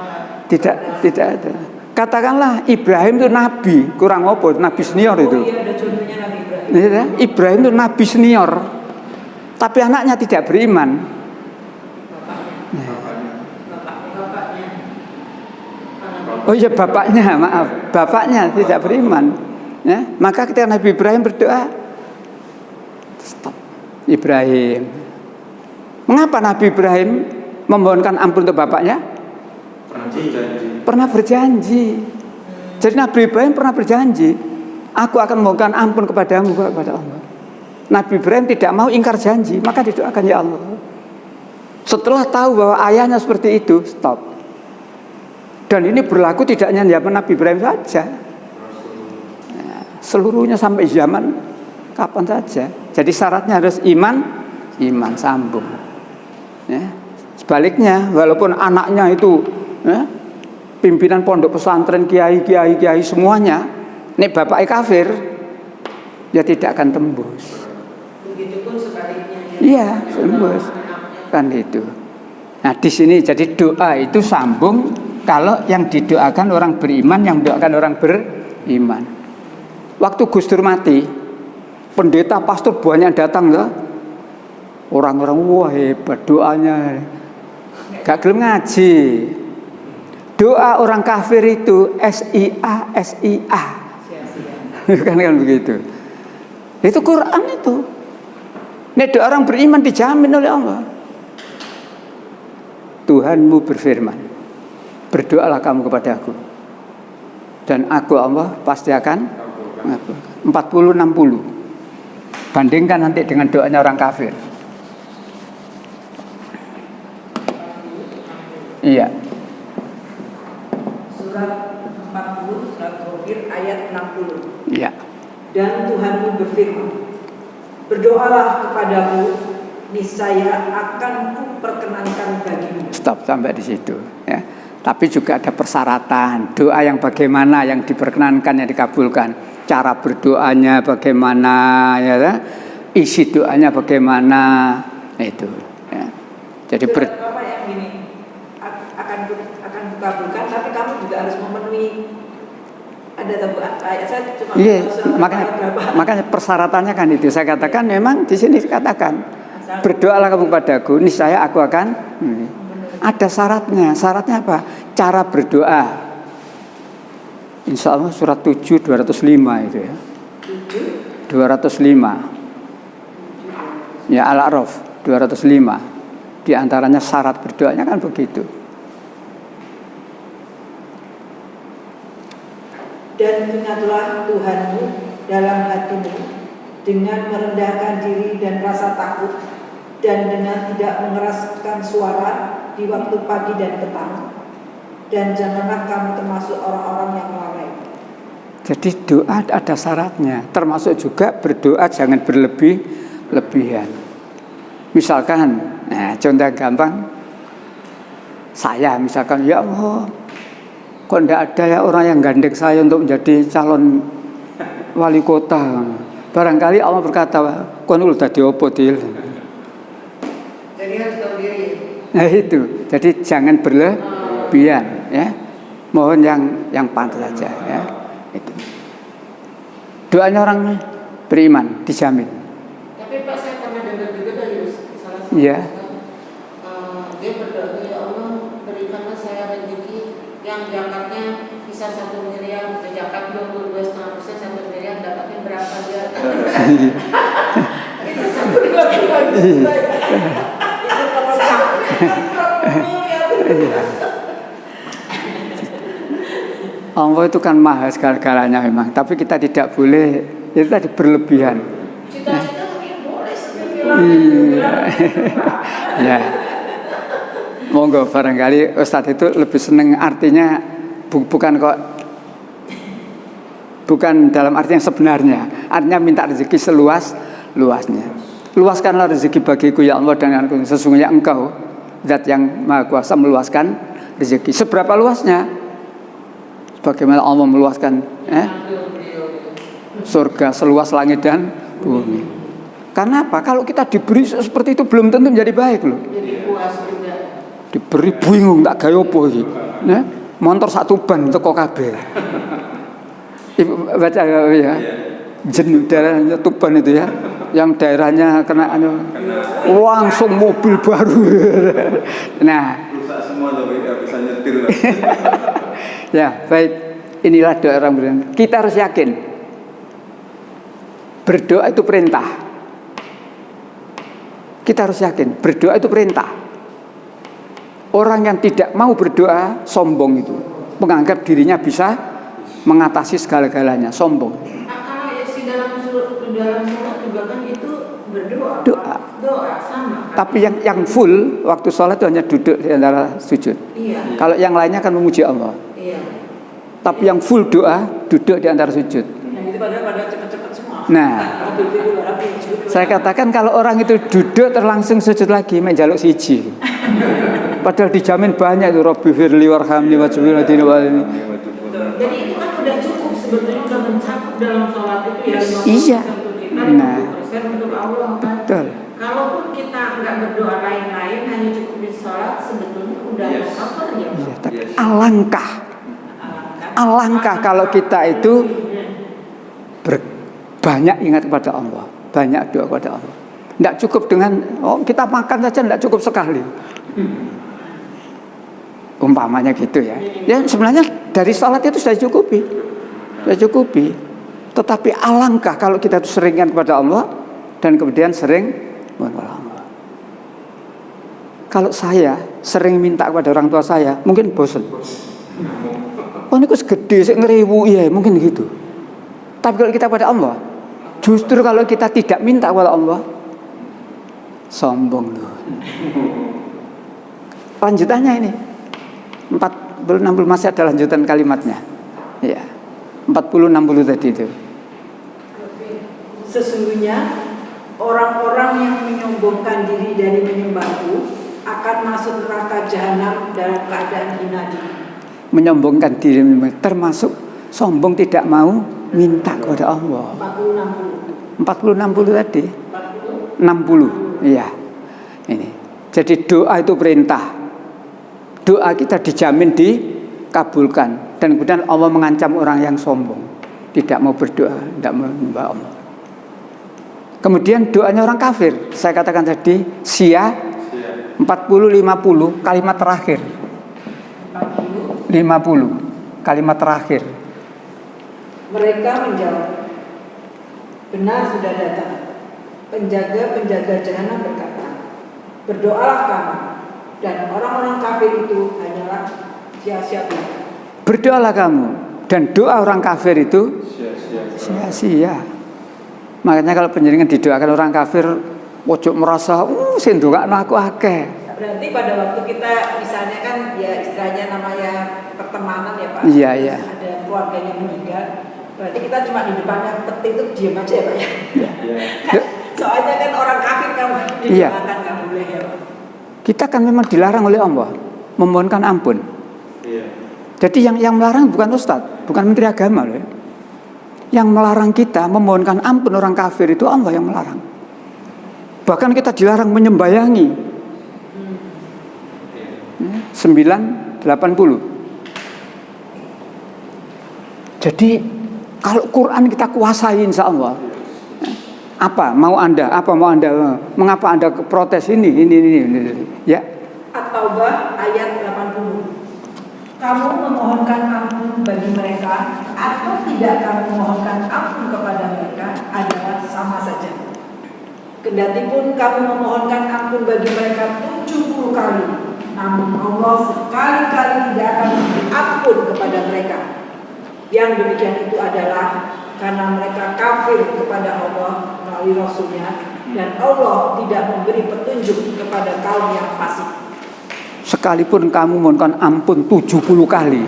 S1: tidak ada. Katakanlah Ibrahim itu nabi, kurang apa? Nabi senior itu.
S3: Oh iya, ada contohnya Nabi Ibrahim.
S1: Ibrahim itu nabi senior, tapi anaknya tidak beriman.
S3: Bapaknya.
S1: Oh iya bapaknya, maaf, bapaknya tidak beriman. Ya, maka ketika Nabi Ibrahim berdoa, stop. Ibrahim. Mengapa Nabi Ibrahim memohonkan ampun untuk bapaknya? Pernah berjanji. Jadi Nabi Ibrahim pernah berjanji, aku akan memohonkan ampun kepadamu, kepada Allah. Nabi Ibrahim tidak mau ingkar janji, maka didoakan ya Allah. Setelah tahu bahwa ayahnya seperti itu, stop. Dan ini berlaku tidak hanya zaman Nabi Ibrahim saja, seluruhnya sampai zaman kapan saja. Jadi syaratnya harus iman sambung. Ya. Sebaliknya, walaupun anaknya itu pimpinan pondok pesantren, kiai semuanya, nek bapaknya kafir, ya tidak akan tembus.
S3: Begitupun sebaliknya.
S1: Iya, tembus. Kan itu. Nah, di sini jadi doa itu sambung kalau yang didoakan orang beriman, yang mendoakan orang beriman. Waktu Gus Dur mati, pendeta pastor banyak datang ya. Orang-orang wah hebat doanya. Gak gelem ngaji. Doa orang kafir itu SIA. Kan begitu. Itu Quran itu. Nek doa orang beriman dijamin oleh Allah. Tuhanmu berfirman, berdoalah kamu kepada aku, dan aku Allah pasti akan mengabulkan. 40-60. Bandingkan nanti dengan doanya orang kafir. Iya.
S3: Surat 40 surat Ghafir ayat 60.
S1: Iya.
S3: Dan Tuhanmu berfirman, berdoalah kepadaku, niscaya akan kuperkenankan bagimu.
S1: Stop sampai di situ ya. Tapi juga ada persyaratan. Doa yang bagaimana, yang diperkenankan, yang dikabulkan. Cara berdoanya bagaimana ya. Isi doanya bagaimana itu ya. Jadi
S3: apa yang ini akan dikabulkan, tapi kamu juga harus memenuhi ada ayat saya cuma
S1: makanya persyaratannya kan itu. Saya katakan memang di sini dikatakan berdoalah kamu kepadaku, niscaya aku akan ada syaratnya. Syaratnya apa? Cara berdoa. Insya Allah surat 7 205 itu ya. 205. Ya Al-A'raf 205. Di antaranya syarat berdoanya kan begitu.
S3: Dan ingatlah Tuhanmu dalam hatimu dengan merendahkan diri dan rasa takut, dan dengan tidak mengeraskan suara di waktu pagi dan petang, dan janganlah kamu termasuk orang-orang yang lalai.
S1: Jadi doa ada syaratnya, termasuk juga berdoa jangan berlebihan. Misalkan, contoh gampang, saya misalkan, ya Allah, kok tidak ada ya orang yang gandeng saya untuk menjadi calon wali kota. Barangkali Allah berkata, kon udah diopo til.
S3: Jadi harus tahu diri.
S1: Nah itu, jadi jangan berlebihan, ya. Mohon yang pantas saja, ya. Itu. Doanya orang beriman dijamin.
S4: Tapi Pak, saya pernah dengar juga dari salah satu
S1: Iya.
S4: dia berdoa, ya Allah berikanlah saya rezeki yang zakatnya bisa 1 miliar, zakat 22,5%, 1 miliar dapatnya berapa dia? Itu satu lagi.
S1: Allah itu kan maha segala-galanya memang, tapi kita tidak boleh itu tadi berlebihan.
S4: Cita-cita boleh
S1: Ya. Monggo barangkali Ustadz itu lebih seneng artinya bukan dalam arti yang sebenarnya. Artinya minta rezeki seluas-luasnya. Luaskanlah rezeki bagiku ya Allah, dan sesungguhnya Engkau Zat yang Maha Kuasa meluaskan rezeki. Seberapa luasnya? Bagaimana Allah meluaskan surga seluas langit dan bumi. Karena apa? Kalau kita diberi seperti itu belum tentu menjadi baik loh.
S4: Jadi puas juga.
S1: Diberi bingung tak gaya apa iki. Nah, motor satu ban teko kabeh. Ibu baca ya. Jenuh daerahnya Tuban itu ya. Yang daerahnya kena langsung mobil baru. Nah,
S5: rusak semua tapi tidak bisa nyetir.
S1: Ya, baik. Inilah doa orang beriman. Kita harus yakin berdoa itu perintah. Kita harus yakin berdoa itu perintah. Orang yang tidak mau berdoa sombong itu, menganggap dirinya bisa mengatasi segala-galanya, sombong.
S4: Kalau isi dalam surat juga kan itu berdoa. Doa sama.
S1: Tapi yang full waktu sholat itu hanya duduk di antara sujud.
S4: Iya.
S1: Kalau yang lainnya kan memuji Allah.
S4: Iya.
S1: Tapi yang full doa duduk di antara sujud.
S3: Nah, itu pada cepat-cepat semua.
S1: Nah, saya katakan kalau orang itu duduk terlangsung sujud lagi menjaluk siji. Padahal dijamin banyak itu Rabbi firli warhamni wajibul ladina walini.
S4: Jadi itu kan udah cukup sebetulnya, udah mencakup dalam sholat itu ya 50%
S1: Iya.
S4: untuk kita, 50% untuk Allah kan.
S1: Betul.
S4: Kalaupun kita nggak berdoa lain-lain, hanya cukup di sholat, sebetulnya udah cover ya.
S1: Iya, tapi alangkah kalau kita itu banyak ingat kepada Allah, banyak doa kepada Allah. Tidak cukup dengan kita makan saja, tidak cukup sekali. Umpamanya gitu ya. Ya sebenarnya dari sholat itu sudah cukupi. Sudah cukupi. Tetapi alangkah kalau kita itu seringkan kepada Allah dan kemudian sering kepada Allah. Kalau saya sering minta kepada orang tua saya, mungkin bosan. Oh ini kok segede, saya ngeriwu, ya mungkin gitu. Tapi kalau kita kepada Allah, justru kalau kita tidak minta kepada Allah, sombong loh. Lanjutannya ini 40-60 masih ada lanjutan kalimatnya. Ya. 40-60 tadi itu.
S3: Sesungguhnya orang-orang yang menyombongkan diri dari menyembahku akan masuk neraka jahanam dalam keadaan hina diri.
S1: Menyombongkan diri termasuk sombong tidak mau minta kepada Allah. 40-60 tadi. 60. Iya. Ini. Jadi doa itu perintah. Doa kita dijamin dikabulkan dan kemudian Allah mengancam orang yang sombong, tidak mau berdoa, tidak mau menyembah Allah. Kemudian doanya orang kafir, saya katakan tadi sia 40-50 kalimat terakhir. 50 kalimat terakhir.
S3: Mereka menjawab, benar sudah datang. Penjaga-penjaga jahanam berkata, berdoalah kamu, dan orang-orang kafir itu hanyalah sia-sia.
S1: Berdoalah kamu, dan doa orang kafir itu sia-sia. Makanya kalau penjaringan didoakan orang kafir, ojo merasa, sing ndongakno aku akeh.
S3: Berarti pada waktu kita misalnya kan ya istilahnya namanya pertemanan ya Pak.
S1: Iya, iya.
S3: Ada keluarganya meninggal, berarti kita cuma di depannya peti itu diam aja ya Pak ya. Soalnya kan orang kafir kamu didoakan nggak boleh ya Pak.
S1: Kita kan memang dilarang oleh Allah memohonkan ampun.
S5: Iya.
S1: Jadi yang melarang bukan Ustadz, bukan Menteri Agama loh ya. Yang melarang kita memohonkan ampun orang kafir itu Allah yang melarang. Bahkan kita dilarang menyembayangi. 980. Jadi kalau Quran kita kuasai insya Allah. Apa mau anda? Mengapa anda protes ini? Ya.
S3: At-Taubah ayat 80. Kamu memohonkan ampun bagi mereka atau tidak kamu memohonkan ampun kepada mereka adalah sama saja. Kendati pun kamu memohonkan ampun bagi mereka 70 kali, namun Allah sekali-kali tidak akan memberi ampun kepada mereka. Yang demikian itu adalah karena mereka kafir kepada Allah melalui Rasulnya, dan Allah tidak memberi petunjuk kepada kaum yang fasik.
S1: Sekalipun kamu mohonkan ampun 70 kali.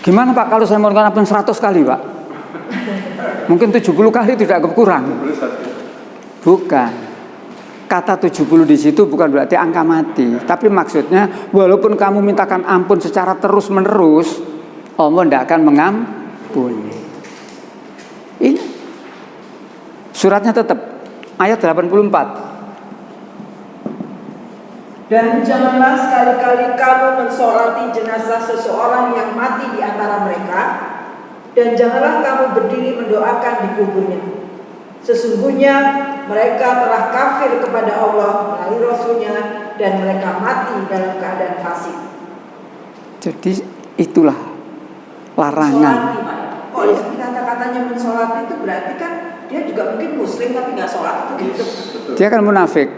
S1: Gimana Pak kalau saya mohonkan ampun 100 kali Pak? Mungkin 70 kali tidak kurang. Bukan. Kata 70 di situ bukan berarti angka mati, tapi maksudnya walaupun kamu mintakan ampun secara terus-menerus, Allah tidak akan mengampuni. Ini suratnya tetap ayat 84.
S3: Dan janganlah sekali-kali kamu mensolati jenazah seseorang yang mati di antara mereka, dan janganlah kamu berdiri mendoakan di kuburnya. Sesungguhnya mereka telah kafir kepada Allah melalui Rasulnya, dan mereka mati dalam keadaan fasik.
S1: Jadi itulah larangan.
S3: Kalau di sini kata-katanya mensolati itu berarti kan dia juga mungkin muslim tapi nggak sholat gitu.
S1: Dia kan munafik.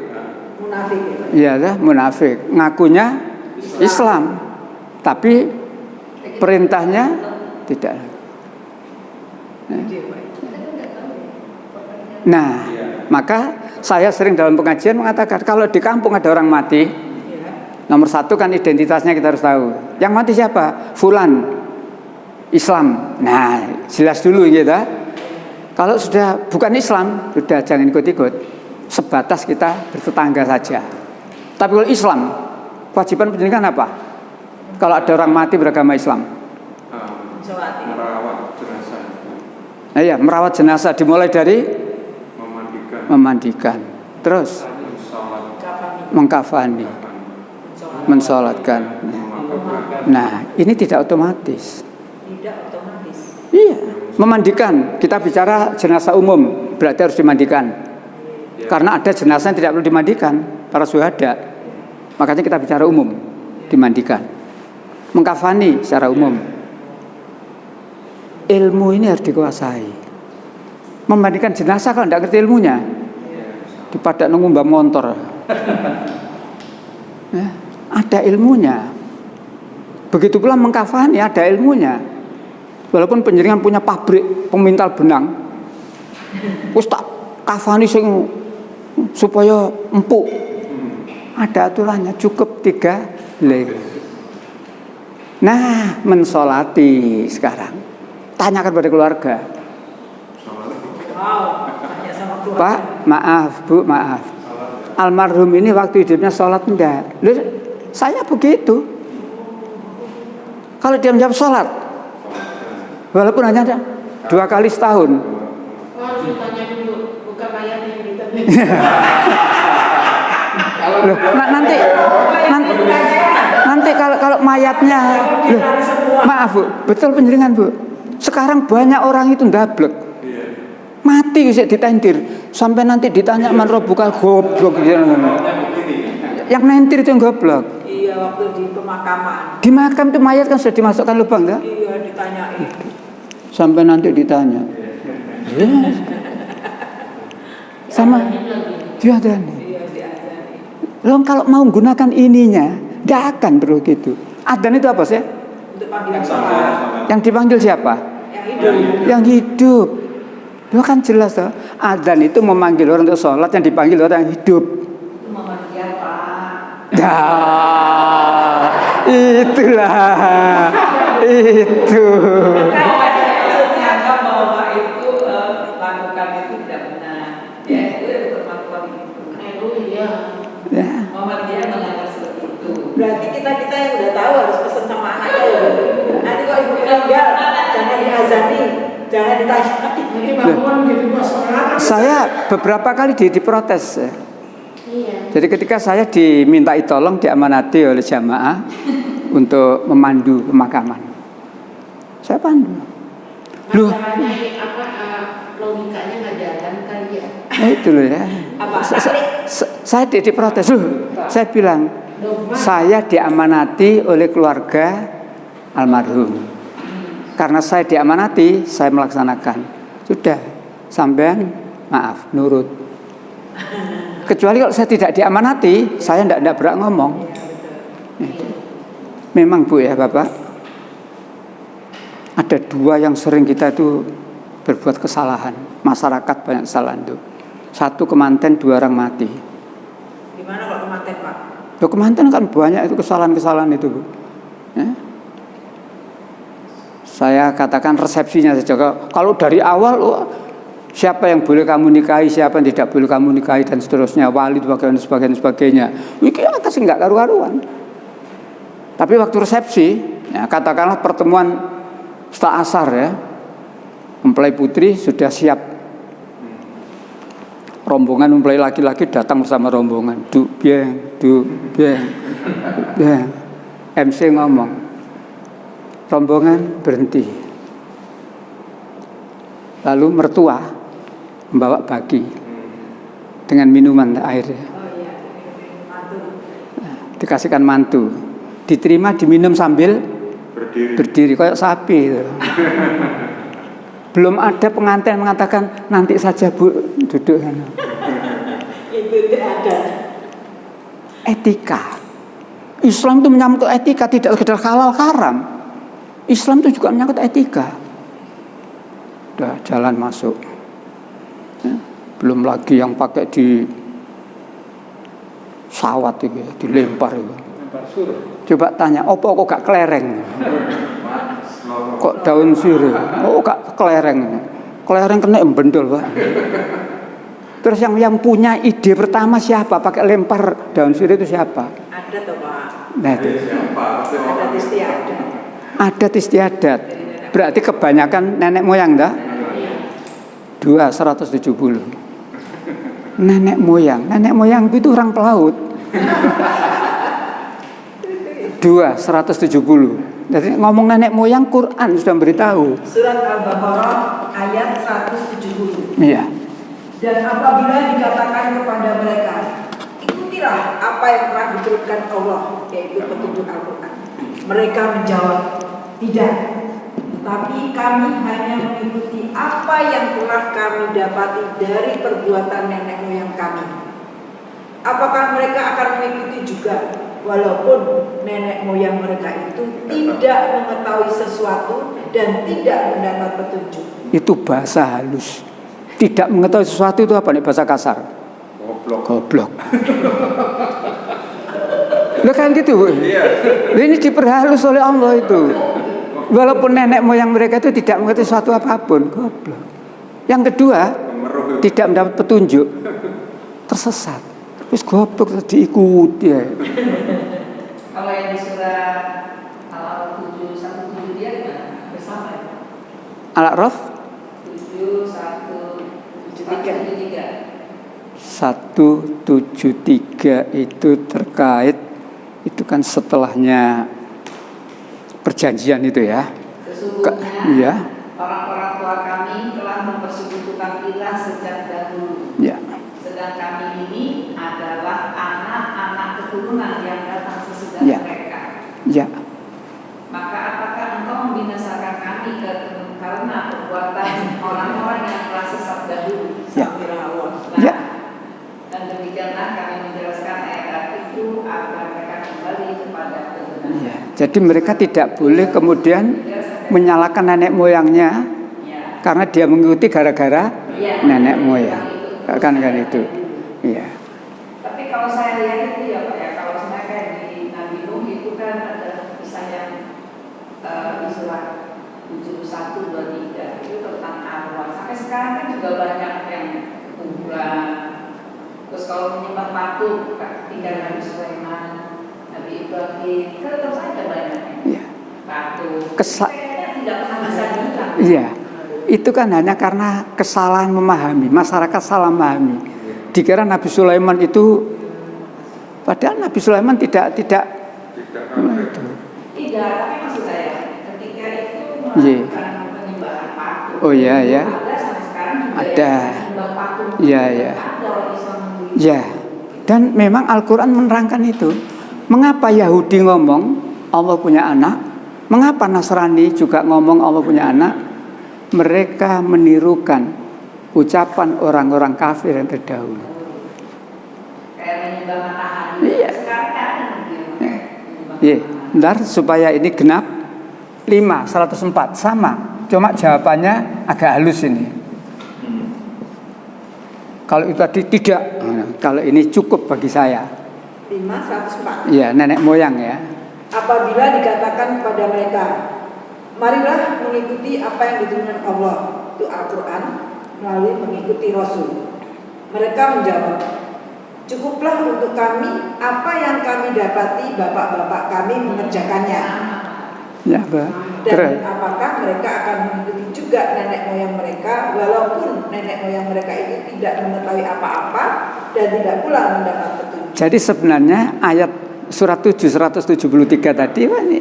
S3: Munafik gitu.
S1: Iya lah, munafik. Ngakunya Islam, tapi perintahnya tidak. Nah, maka saya sering dalam pengajian mengatakan kalau di kampung ada orang mati, nomor satu kan identitasnya kita harus tahu. Yang mati siapa? Fulan, Islam. Nah, jelas dulu gitu. Kalau sudah bukan Islam, sudah jangan ikut-ikut. Sebatas kita bertetangga saja. Tapi kalau Islam, kewajiban pendidikan apa? Kalau ada orang mati beragama Islam,
S5: Merawat jenazah.
S1: nah ya, merawat jenazah dimulai dari memandikan, terus mengkafani, mensolatkan. Nah, ini tidak otomatis.
S3: Tidak otomatis.
S1: Iya, memandikan. Kita bicara jenazah umum, berarti harus dimandikan. Karena ada jenazah yang tidak perlu dimandikan, para syuhada. Makanya kita bicara umum, dimandikan. mengkafani secara umum. Ilmu ini harus dikuasai. Memandikan jenazah kalau tidak ngerti ilmunya, dipadak ngumbah motor. Ya, ada ilmunya. Begitu pula mengkafani ada ilmunya. Walaupun penjaringan punya pabrik pemintal benang, wis tak kafani sing supaya empuk. Ada aturannya, cukup 3 leg. Nah, mensolati sekarang. Tanyakan pada keluarga.
S3: Wow, tanya sama keluarga.
S1: Pak, maaf, Bu, maaf. Almarhum ini waktu hidupnya sholat enggak? Loh, saya begitu. Kalau dia menjawab sholat, walaupun hanya 2 kali setahun.
S4: Harus ditanya dulu, bukan mayat yang ditanya.
S1: Loh, nanti kalau mayatnya, loh, maaf Bu, betul penjaringan Bu. Sekarang banyak orang itu ndablek, mati bisa ditentir, sampai nanti ditanya man robbukal goblok gitu. Yang nentir itu yang goblok.
S3: Iya, waktu di pemakaman.
S1: Di makam itu mayat kan sudah dimasukkan lubang kan?
S3: Iya, ditanyain.
S1: Sampai nanti ditanya. Sama diadani.
S3: Iya, diazani.
S1: Loh, kalau mau gunakan ininya, tidak akan perlu gitu. Adzan itu apa sih?
S3: Untuk panggilan sholat.
S1: Yang dipanggil siapa?
S3: Yang hidup.
S1: Yang hidup. Itu kan jelas toh. Adzan itu memanggil orang untuk sholat, yang dipanggil orang yang hidup.
S3: Muhammadiyah, Pak.
S1: Dah, itulah, itu.
S3: Dianggap bahwa itu lakukan itu tidak benar. Ya, itu kemampuan itu.
S4: Haleluya.
S1: Ya.
S3: Muhammadiyah menganggap seperti itu. Berarti kita yang udah tahu harus pesan sama anaknya ya. Nanti kalau ibu meninggal, jangan diazani, jangan ditanya. Ini bangun gitu sholat.
S1: Saya beberapa kali diprotes.
S4: Iya.
S1: Jadi ketika saya dimintai tolong, diamanati oleh jamaah untuk memandu pemakaman, saya pandu. Loh,
S4: Masalahnya apa logikanya nggak jalan kali ya.
S1: itu loh ya.
S3: Apa?
S1: Saya diprotes loh. Saya bilang, saya diamanati oleh keluarga almarhum. Karena saya diamanati, saya melaksanakan. Sudah, sampean maaf, nurut. Kecuali kalau saya tidak diamanati, saya tidak berhak ngomong. Memang Bu ya Bapak, ada 2 yang sering kita itu berbuat kesalahan. Masyarakat banyak kesalahan itu. 1 kemanten, 2 orang mati.
S3: Gimana kalau kematian Pak?
S1: Loh, kemanten kan banyak itu kesalahan-kesalahan itu Bu. Ya? Saya katakan resepsinya saja. Kalau dari awal, siapa yang boleh kamu nikahi, siapa yang tidak boleh kamu nikahi, dan seterusnya, wali, sebagainya. Ini atas enggak karu-karuan. Tapi waktu resepsi, ya, katakanlah pertemuan setelah asar ya, mempelai putri sudah siap. Rombongan mempelai laki-laki datang bersama rombongan. Du bieng. MC ngomong, rombongan berhenti. Lalu mertua membawa bagi dengan minuman air. Dikasihkan mantu, diterima, diminum sambil berdiri kayak sapi itu. Belum ada pengantin mengatakan nanti saja Bu duduk.
S3: Itu ada.
S1: Etika. Islam itu menyangkut etika, tidak sekedar halal haram. Islam itu juga menyangkut etika. Udah jalan masuk. Ya, belum lagi yang pakai di sawat itu, dilempar itu. Coba tanya, opo kok gak kelereng? Kok daun sirih? Oh gak kelereng? Kelereng kena embendol Pak. Terus yang punya ide pertama siapa? Pakai lempar daun sirih itu siapa?
S3: Ada tuh Pak.
S1: Nah, itu.
S3: Adat istiadat.
S1: Adat istiadat. Berarti kebanyakan nenek moyang dah? 170. Nenek moyang itu orang pelaut. 170. Jadi ngomong nenek moyang, Quran sudah memberitahu.
S3: Surat Al-Baqarah ayat 170.
S1: Iya.
S3: Dan apabila dikatakan kepada mereka, ikutilah apa yang telah diturunkan Allah, yaitu petunjuk Al-Quran. Mereka menjawab, tidak. Tetapi kami hanya mengikuti apa yang telah kami dapati dari perbuatan nenek moyang kami. Apakah mereka akan mengikuti juga, walaupun nenek moyang mereka itu tidak mengetahui sesuatu dan tidak mendapat petunjuk?
S1: Itu bahasa halus. Tidak mengetahui sesuatu itu apa nih bahasa kasar? Goblok. Loh kan gitu Bu. Ini diperhalus oleh Allah itu. Walaupun nenek moyang mereka itu tidak mengerti sesuatu apapun, goblok. Yang kedua, tidak mendapat petunjuk, tersesat. Terus goblok terus diikuti ya.
S4: Kalau yang di surat Al-Araf 717 dia gimana? Bersama ya?
S1: Al-Araf 173 itu terkait, itu kan setelahnya perjanjian itu ya.
S4: Sesungguhnya
S1: Ya.
S4: orang-orang tua kami telah mempersekutukan ilah sejak dahulu.
S1: Ya.
S4: Sedang kami ini adalah anak-anak keturunan yang datang sesudah
S1: Ya.
S4: mereka.
S1: Ya.
S4: Maka apakah engkau membinasakan kami karena perbuatan orang-orang yang telah sesat dahulu?
S1: Ya.
S4: Nah,
S1: Ya.
S4: dan demikianlah kami menjelaskan ayat itu agar mereka kembali kepada kebenaran.
S1: Ya. Jadi mereka tidak boleh kemudian menyalahkan nenek moyangnya karena dia mengikuti gara-gara nenek moyang. Kan itu. Iya.
S4: Tapi kalau saya lihat itu ya Pak ya, kalau sebenarnya kayak di Nabi Nuh itu kan ada kisah yang di surat 71-23 itu tentang arwah. Sampai sekarang kan juga banyak yang kuburan. Terus kalau menyembah patung, tinggal Nabi Sulaiman, Nabi Ibrahim, kan tetap saja banyak
S1: Iya.
S4: patung. Kayaknya tidak pernah bisa dihilang.
S1: Iya. Itu kan hanya karena kesalahan memahami, masyarakat salah memahami. Dikira Nabi Sulaiman itu, padahal Nabi Sulaiman tidak itu.
S4: Tidak, tapi maksud saya ketika itu
S1: Iya.
S4: melakukan penyembahan patung.
S1: Oh iya ya.
S4: Ada sampai sekarang juga
S1: Ada.
S4: yang menyembah patung.
S1: Iya ya.
S4: Ada orang Islam yang
S1: Ya. Dan memang Al-Quran menerangkan itu. Mengapa Yahudi ngomong Allah punya anak? Mengapa Nasrani juga ngomong Allah punya anak? Mereka menirukan ucapan orang-orang kafir yang terdahulu.
S4: kayak menyembah matahari.
S1: Iya.
S4: Sekarang kan ada
S1: Ya. Iya. Ntar supaya ini genap 5, 104 sama. Cuma jawabannya agak halus ini. Kalau itu tadi tidak, kalau ini cukup bagi saya.
S3: 5:104.
S1: Iya, nenek moyang ya.
S3: Apabila dikatakan kepada mereka, marilah mengikuti apa yang diturunkan Allah, itu Al-Quran, melalui mengikuti Rasul. Mereka menjawab, cukuplah untuk kami apa yang kami dapati bapak-bapak kami mengerjakannya.
S1: Ya, Pak.
S3: Dan apakah mereka akan mengikuti juga nenek moyang mereka, walaupun nenek moyang mereka itu tidak mengetahui apa-apa dan tidak pula mendapat petunjuk.
S1: Jadi sebenarnya ayat surat 7 173 tadi ini.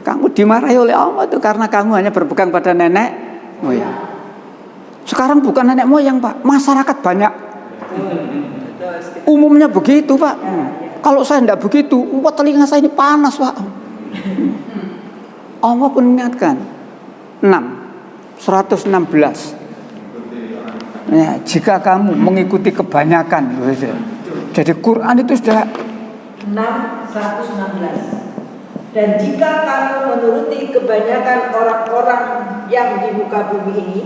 S1: Kamu dimarahi oleh Allah itu karena kamu hanya berpegang pada nenek moyang. Sekarang bukan nenek moyang, Pak. Masyarakat banyak. Umumnya begitu, Pak. Kalau saya tidak begitu, telinga saya ini panas, Pak. Allah pun mengingatkan 116. Ya, jika kamu mengikuti kebanyakan, jadi Quran itu sudah
S3: 6:116. Dan jika kamu menuruti kebanyakan orang-orang yang di muka bumi ini,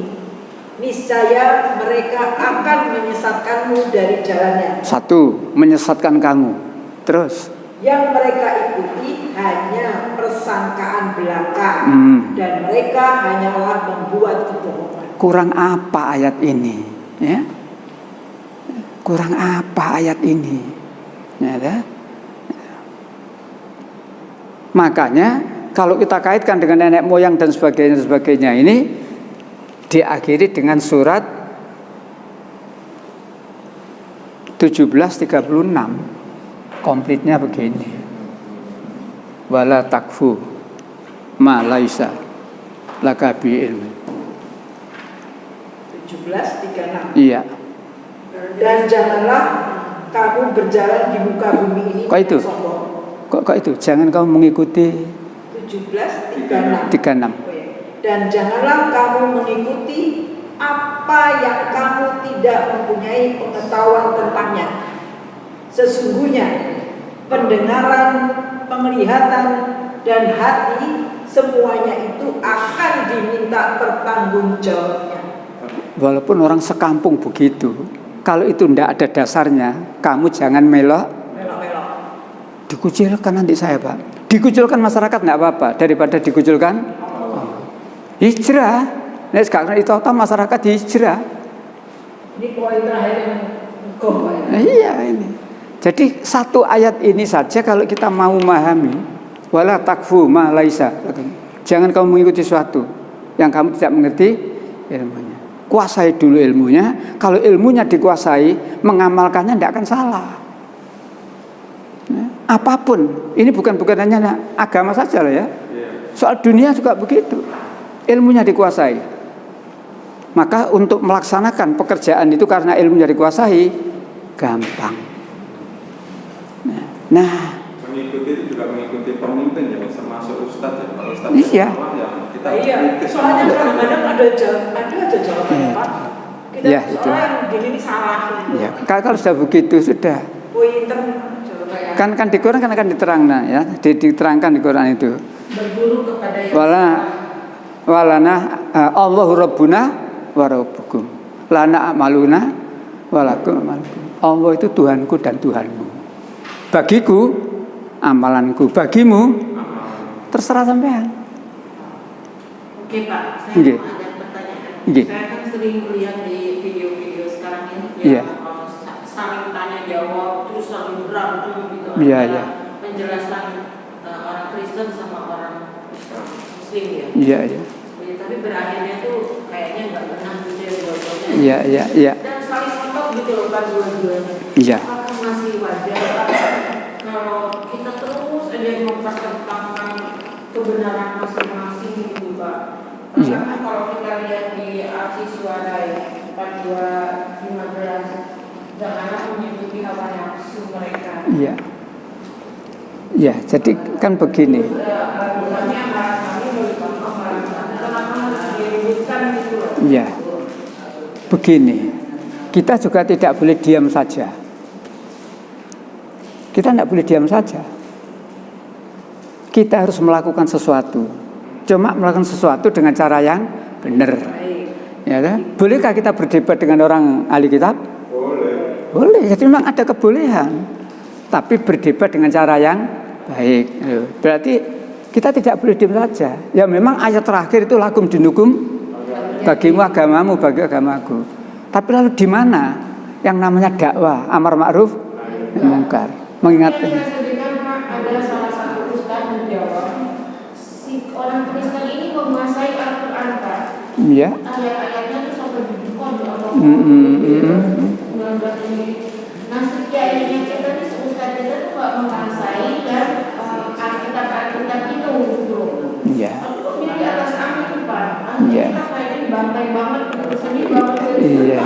S3: niscaya mereka akan menyesatkanmu dari jalannya.
S1: 1, menyesatkan kamu. Terus
S3: Yang mereka ikuti hanya persangkaan belaka, dan mereka hanyalah membuat kebohongan.
S1: kurang apa ayat ini? Ya? Kurang apa ayat ini? Ya, makanya kalau kita kaitkan dengan nenek moyang dan sebagainya ini diakhiri dengan surat 1736. Komplitnya begini. Wala takfu ma laisa laka bi ilmi.
S3: 17:36.
S1: Iya.
S3: Dan janganlah kamu berjalan di muka bumi ini
S1: Kok itu?
S3: sombong.
S1: Kok itu? Jangan kamu mengikuti
S3: 17:36.
S1: 36.
S3: Dan janganlah kamu mengikuti apa yang kamu tidak mempunyai pengetahuan tentangnya. Sesungguhnya pendengaran, penglihatan, dan hati semuanya itu akan diminta pertanggungjawabnya.
S1: Walaupun orang sekampung begitu, kalau itu tidak ada dasarnya, kamu jangan melok. Dikucilkan nanti saya, Pak. Dikucilkan masyarakat tidak apa-apa daripada dikucilkan hijrah. Nah, sekarang itu masyarakat hijrah.
S3: Ini poin terakhir yang
S1: Iya ini. Jadi satu ayat ini saja kalau kita mau memahami, wala takfu ma laisa. Jangan kamu mengikuti sesuatu yang kamu tidak mengerti ilmunya. Kuasai dulu ilmunya. Kalau ilmunya dikuasai, mengamalkannya tidak akan salah. Apapun, ini bukan hanya agama saja lah ya. Soal dunia juga begitu. Ilmunya dikuasai. Maka untuk melaksanakan pekerjaan itu karena ilmunya dikuasai, gampang. Nah,
S5: mengikuti itu juga mengikuti pemimpin ya, termasuk ustadz ya. Kalau ustadz
S1: iya.
S5: ya kita
S3: soalnya kadang-kadang ada aja jawaban Pak. Kita
S1: Ya,
S3: soalnya gini ini salah.
S1: Ya, kalau sudah begitu sudah.
S3: Pointer
S1: Kan di Quran kan akan diterangkan ya, diterangkan di Quran itu.
S3: berguru kepada yang
S1: Walana Allahu Rabbuna wa Rabbukum. Lana amaluna walakum amalukum. Allah itu Tuhanku dan Tuhanmu. Bagiku amalanku, bagimu terserah sampean.
S4: Oke Pak, saya
S1: Nggih.
S4: mau ada pertanyaan.
S1: Nggih.
S4: Saya kan sering melihat di video-video sekarang ini
S1: Iya.
S4: yang saling tanya jawab terus saling berantem gitu
S1: Iya,
S4: antara
S1: iya.
S4: penjelasan orang Kristen sama orang Muslim ya.
S1: Iya, iya.
S4: Jadi, tapi berakhirnya tuh kayaknya nggak pernah gitu ya dua-duanya.
S1: Iya, iya, iya.
S4: Dan saling ngotot gitu loh Pak dua-duanya.
S1: Iya.
S4: Apakah masih wajar Pak kalau kita terus aja mempertentangkan kebenaran masing-masing gitu Pak?
S1: Iya.
S4: Karena kalau kita lihat di aksi suara ya 4215, janganlah mengikuti hawa nafsu mereka.
S1: Iya. Ya, jadi kan begini.
S4: Bukannya kami kenapa harus diributkan gitu loh.
S1: Iya. Begini. Kita juga tidak boleh diam saja. Kita tidak boleh diam saja. Kita harus melakukan sesuatu. Cuma melakukan sesuatu dengan cara yang benar. Ya, kan? Bolehkah kita berdebat dengan orang ahli kitab? Boleh. Jadi memang ada kebolehan. Tapi berdebat dengan cara yang baik. Berarti kita tidak boleh diam saja. Ya memang ayat terakhir itu lakum dinukum, bagimu agamamu, bagi agamaku. Tapi lalu di mana yang namanya dakwah, amar ma'ruf, mungkar? Mengingat
S4: Yang saya sedihkan Pak adalah salah satu ustaz menjawab, si orang Kristen ini menguasai Al-Quran Pak.
S1: ya.
S4: Ayat-ayatnya itu sampai dibukon di Allah. 19 ini. Nah sekiranya kita ini ustaz kita tuh nggak menguasai dan Alkitab itu gitu.
S1: Iya.
S4: Aku kok milih atas amin Pak.
S1: Iya.
S4: Kita kayaknya dibantai banget, sendiri banget.
S1: Iya.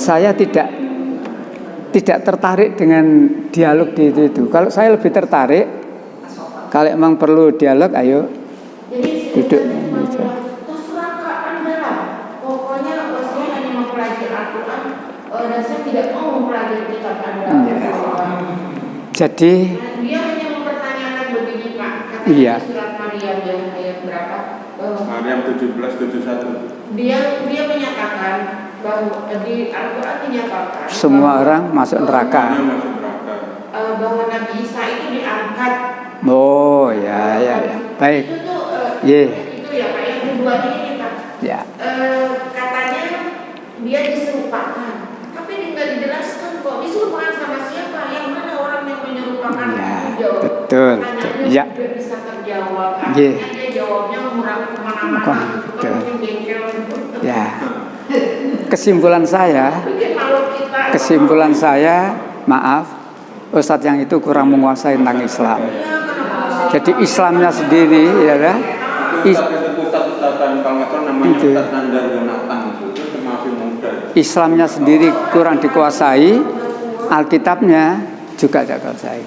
S1: Saya tidak tertarik dengan dialog di itu. Kalau saya lebih tertarik, kalau memang perlu dialog, ayo
S4: Jadi
S1: duduk.
S4: terserah Kak Anda lah. Pokoknya saya hanya mempelajari Al-Quran dan saya tidak mau mempelajari kitab Anda.
S1: Iya. Jadi
S4: Dia hanya mempertanyakan begini Pak. Katanya
S1: Iya.
S4: di surat Maryam yang ayat berapa?
S5: Maryam 17:71.
S4: Dia menyatakan bahwa di Al-Quran dinyatakan
S1: semua orang masuk neraka.
S5: Masuk neraka.
S4: bahwa Nabi Isa itu diangkat.
S1: Oh ya. Baik.
S4: Itu tuh
S1: Ye.
S4: itu ya Pak yang keduanya ini Pak.
S1: Ya.
S4: Katanya dia diserupakan, tapi nggak dijelaskan kok diserupakan sama siapa, yang mana orang yang menyerupakan
S1: Ya,
S4: itu jawab.
S1: betul.
S4: Pertanyaannya
S1: Ya.
S4: juga bisa terjawab.
S1: Ye.
S4: Artinya dia jawabnya murah kemana-mana,
S1: Betul.
S4: mungkin bengkel.
S1: Ya. Kesimpulan
S4: Bikin malu kita.
S1: Maaf, Ustadz yang itu kurang menguasai tentang Islam. Jadi Islamnya sendiri, ya kan?
S5: Ustadz-ustadz kalau nggak salah namanya
S1: Itu.
S5: Ustadz Nandar Yonatan itu termasuk muda.
S1: Islamnya sendiri kurang dikuasai, Alkitabnya juga tidak kuasai.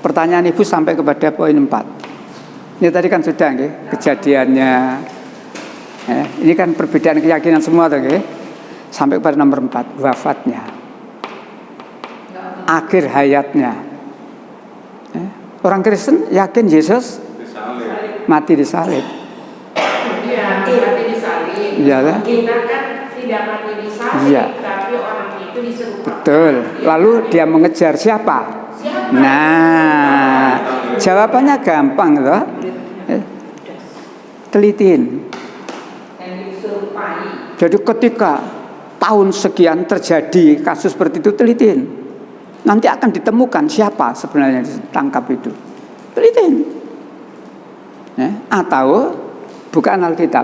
S1: Pertanyaan Ibu sampai kepada poin 4. Ini tadi kan sudah kejadiannya. Ini kan perbedaan keyakinan semua tuh, sampai kepada nomor 4, wafatnya, akhir hayatnya. Orang Kristen yakin Yesus mati disalib.
S2: Iya, mati disalib.
S1: Iya lah.
S2: Kita kan tidak mati disalib,
S1: Iya.
S2: tapi orang itu diserupakan.
S1: Betul. Lalu dia mengejar siapa? Nah, jawabannya gampang loh. Telitin.
S4: Yang diserupai.
S1: Jadi ketika tahun sekian terjadi kasus seperti itu, telitin. Nanti akan ditemukan siapa sebenarnya ditangkap itu. Telitin. Atau bukan Alkitab.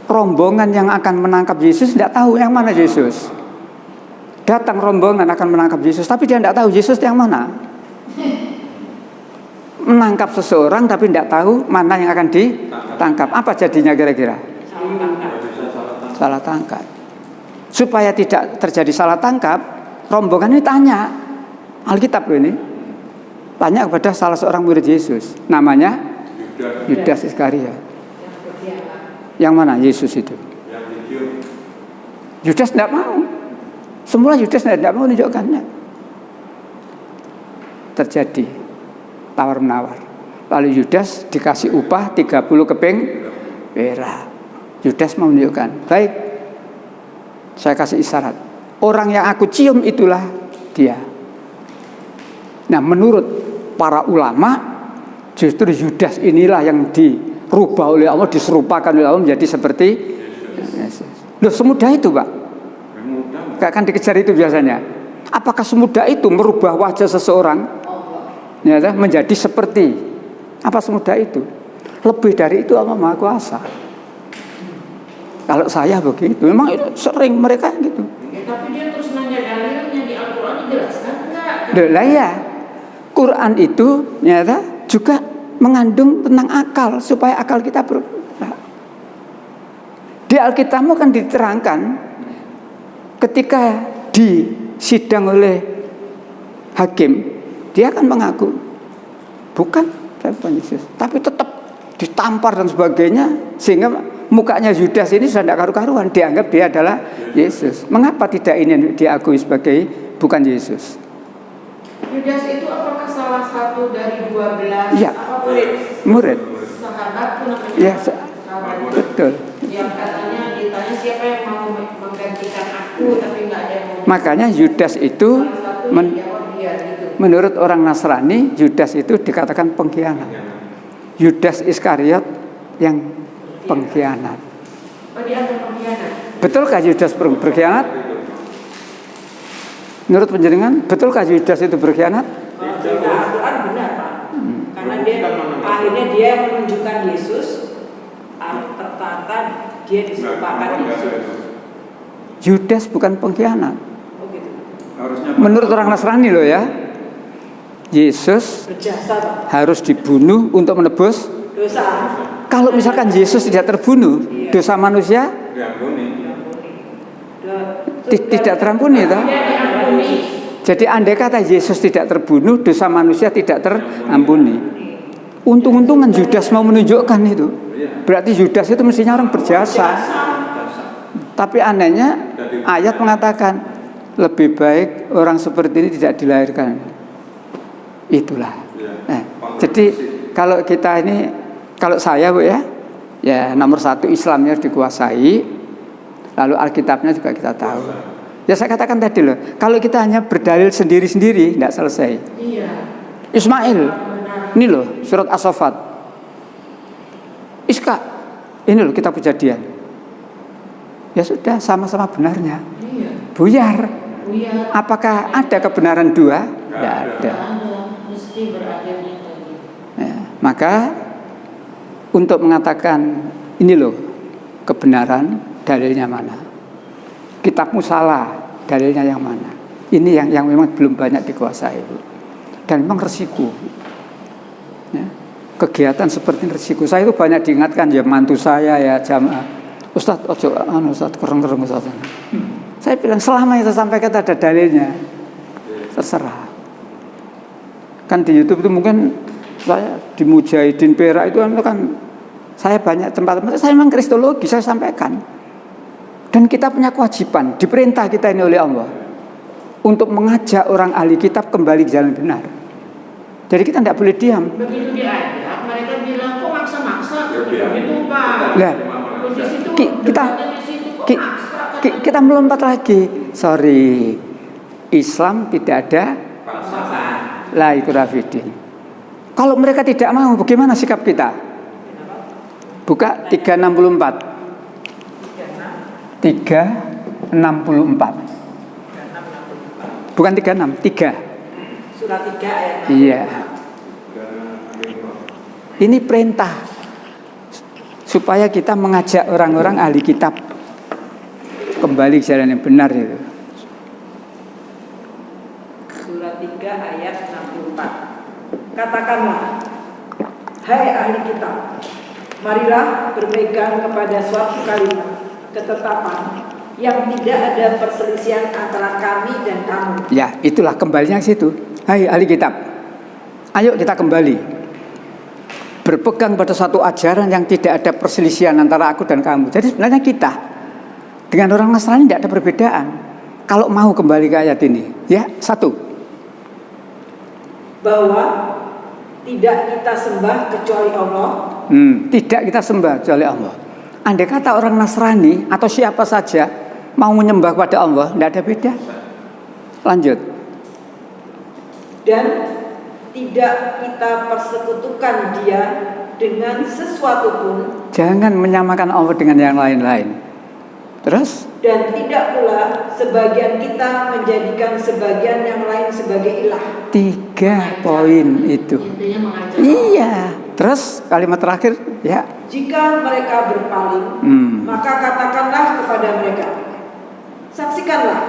S1: Rombongan yang akan menangkap Yesus tidak tahu yang mana Yesus. Datang rombongan akan menangkap Yesus, tapi dia tidak tahu Yesus yang mana. Menangkap seseorang tapi tidak tahu mana yang akan ditangkap. Apa jadinya kira-kira? Salah tangkap. Supaya tidak terjadi salah tangkap, rombongan ini tanya, Alkitab ini tanya kepada salah seorang murid Yesus, namanya Yudas Iskariot. Yang mana Yesus itu? Yudas tidak mau. Semula Yudas tidak mau menunjukkannya. Terjadi tawar-menawar. Lalu Yudas dikasih upah 30 keping perak. Yudas mau menunjukkan, baik, saya kasih isyarat. Orang yang aku cium itulah dia. Nah, menurut para ulama, justru Yudas inilah yang dirubah oleh Allah, diserupakan oleh Allah menjadi seperti Yesus. Loh, semudah itu, Pak? Gak akan dikejar itu biasanya. Apakah semudah itu merubah wajah seseorang menjadi seperti? Apa semudah itu? Lebih dari itu Allah Maha Kuasa. Kalau saya begitu, memang itu sering mereka gitu.
S2: Ya, tapi dia terus nanya dalilnya di Al-Quran, dijelaskan enggak?
S1: Lah ya, Quran itu ternyata juga mengandung tentang akal, supaya akal kita bergerak. Di Alkitabmu kan diterangkan ketika disidang oleh hakim, dia akan mengaku bukan Yesus, tapi tetap ditampar dan sebagainya, sehingga mukanya Yudas ini sudah tidak karu-karuan, dianggap dia adalah Yesus. Mengapa tidak ini diakui sebagai bukan Yesus?
S2: Yudas itu apakah salah satu dari 12
S1: Ya, murid.
S2: sahabat itu namanya?
S1: Ya,
S2: sahabat.
S1: betul.
S2: Yang katanya ditanya siapa yang mau menggantikan aku, tapi nggak ada yang mau.
S1: Makanya Yudas itu
S2: Salah satu yang jawab dia gitu.
S1: menurut orang Nasrani, Yudas itu dikatakan pengkhianat. Yudas Iskariot yang pengkhianat.
S2: Oh, dia ada pengkhianat.
S1: Betulkah Yudas berkhianat? Menurut penjaringan, betulkah Yudas itu berkhianat?
S3: Kalau cerita Al-Quran benar, Pak. Karena dia akhirnya dia menunjukkan Yesus, ternyata dia diserupakan Yesus.
S1: Yudas bukan pengkhianat.
S3: Oh gitu.
S1: Menurut orang Nasrani loh ya, Yesus
S3: Berjasa, Pak.
S1: harus dibunuh untuk menebus.
S3: Dosa.
S1: Kalau misalkan Yesus tidak terbunuh, dosa manusia tidak terampuni toh. Jadi andai kata Yesus tidak terbunuh, dosa manusia tidak terampuni. Untung-untungan Yudas mau menunjukkan itu. Berarti Yudas itu mestinya orang berjasa. Tapi anehnya ayat mengatakan lebih baik orang seperti ini tidak dilahirkan. Itulah. Jadi kalau kita ini, kalau saya Bu ya nomor 1 Islamnya harus dikuasai, lalu Alkitabnya juga kita tahu. Ya saya katakan tadi loh, kalau kita hanya berdalil sendiri-sendiri tidak selesai.
S2: Iya.
S1: Ismail, ini loh surat As-Saffat. Iska, ini loh kitab Kejadian. Ya sudah, sama-sama benarnya.
S2: Iya.
S1: Buyar.
S2: Iya.
S1: Apakah ada kebenaran dua? Tidak ada.
S2: Mesti berakhirnya tadi.
S1: Ya, maka untuk mengatakan ini loh kebenaran, dalilnya mana? Kitabmu salah, dalilnya yang mana? Ini yang memang belum banyak dikuasai, Bu. Dan memang resiko. Ya, kegiatan seperti ini resiko. Saya itu banyak diingatkan ya mantu saya ya jamaah. Ustadz, ojo Ustadz kereng-kereng Ustadz. Saya bilang selama itu sampai kita ada dalilnya, terserah. Kan di YouTube itu mungkin saya di Mujahidin Perak itu kan saya banyak tempat-tempat saya memang kristologi saya sampaikan. Dan kita punya kewajiban, diperintah kita ini oleh Allah untuk mengajak orang ahli kitab kembali ke jalan benar. Jadi kita tidak boleh diam.
S2: Begitu diajak, mereka bilang kok maksa-maksa.
S5: Ya,
S2: Itu Pak.
S1: Nah,
S2: Di situ,
S1: kita
S2: di situ kok
S1: ki-
S2: maksa.
S1: kita melompat lagi. Sorry, Islam tidak ada la ikraha fid-din. Kalau mereka tidak mau, bagaimana sikap kita? Buka 364. 364. Bukan 36, 3.
S3: Surat 3 ayat 6.
S1: Iya. Ini perintah supaya kita mengajak orang-orang ahli kitab kembali ke jalan yang benar itu.
S3: Surat 3 ayat 64. Katakanlah, hai ahli kitab, marilah berpegang kepada suatu kalimat ketetapan yang tidak ada perselisihan antara kami dan kamu.
S1: Ya, itulah kembalinya ke situ. Hai ahli kitab, ayo kita kembali berpegang pada satu ajaran yang tidak ada perselisihan antara aku dan kamu. Jadi sebenarnya kita dengan orang Nasrani tidak ada perbedaan. Kalau mau kembali ke ayat ini, ya, satu,
S3: bahwa tidak kita sembah kecuali Allah.
S1: Tidak kita sembah kecuali Allah. Andai kata orang Nasrani atau siapa saja mau menyembah kepada Allah, tidak ada beda. Lanjut.
S3: Dan tidak kita persekutukan dia dengan sesuatu pun.
S1: Jangan menyamakan Allah dengan yang lain-lain. Terus?
S3: Dan tidak pula sebagian kita menjadikan sebagian yang lain sebagai ilah.
S1: 3 poin itu.
S2: Intinya mengajak.
S1: Iya. Terus kalimat terakhir, ya.
S3: Jika mereka berpaling, maka katakanlah kepada mereka, saksikanlah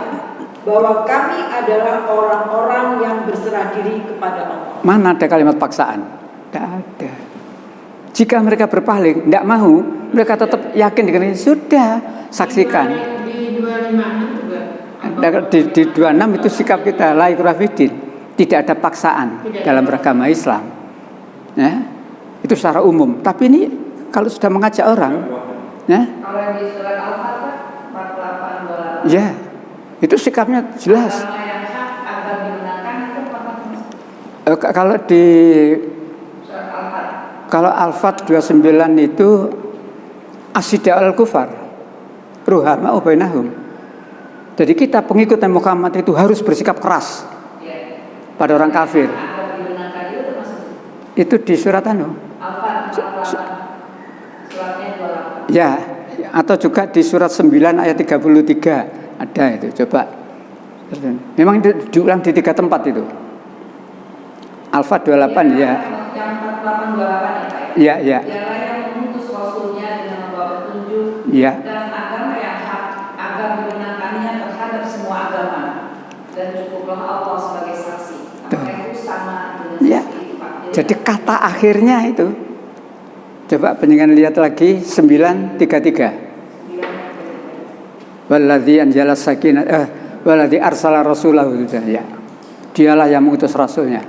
S3: bahwa kami adalah orang-orang yang berserah diri kepada Allah.
S1: Mana ada kalimat paksaan? Tidak ada. Jika mereka berpaling, tidak mau, mereka tetap yakin dengan ini. Sudah, saksikan.
S2: Di 256 juga.
S1: Di 26 itu sikap kita, la ikraha fid-din. Tidak ada paksaan dalam beragama Islam. Ya, itu secara umum. Tapi ini kalau sudah mengajak orang, ya,
S4: Kalau yang di surat Al-Fatihah 4828.
S1: ya, itu sikapnya jelas.
S4: Agama yang hak agar dimenangkan itu apa?
S1: Kalau di
S4: Surat Al-Fatihah.
S1: kalau Al-Fat 29 itu asyidah al-kufar, ruhama bainahum. Jadi kita pengikut Muhammad itu harus bersikap keras pada orang kafir.
S4: Agar dimenangkan itu termasuk
S1: Itu di surat
S4: Al-Fatihah 48. Suratnya 28.
S1: ya, atau juga di surat 9 ayat 33 ada itu. Coba. Memang diulang di 3 tempat itu. Al-Fat 28 ya.
S4: Yang 4828 ya Pak.
S1: Ya, ya.
S4: Dialah yang mengutus Rasulnya dengan membawa petunjuk
S1: Ya.
S4: dan agama yang hak agar dimenangkannya terhadap semua agama, dan cukuplah Allah sebagai saksi. Maka itu sama dengan
S1: Ya.
S4: seperti itu Pak.
S1: Jadi kata akhirnya itu. Coba penjenengan lihat lagi 933. Walladzi anzala sakinah walladzi arsala rasulahu, ya. Dialah yang mengutus rasulnya.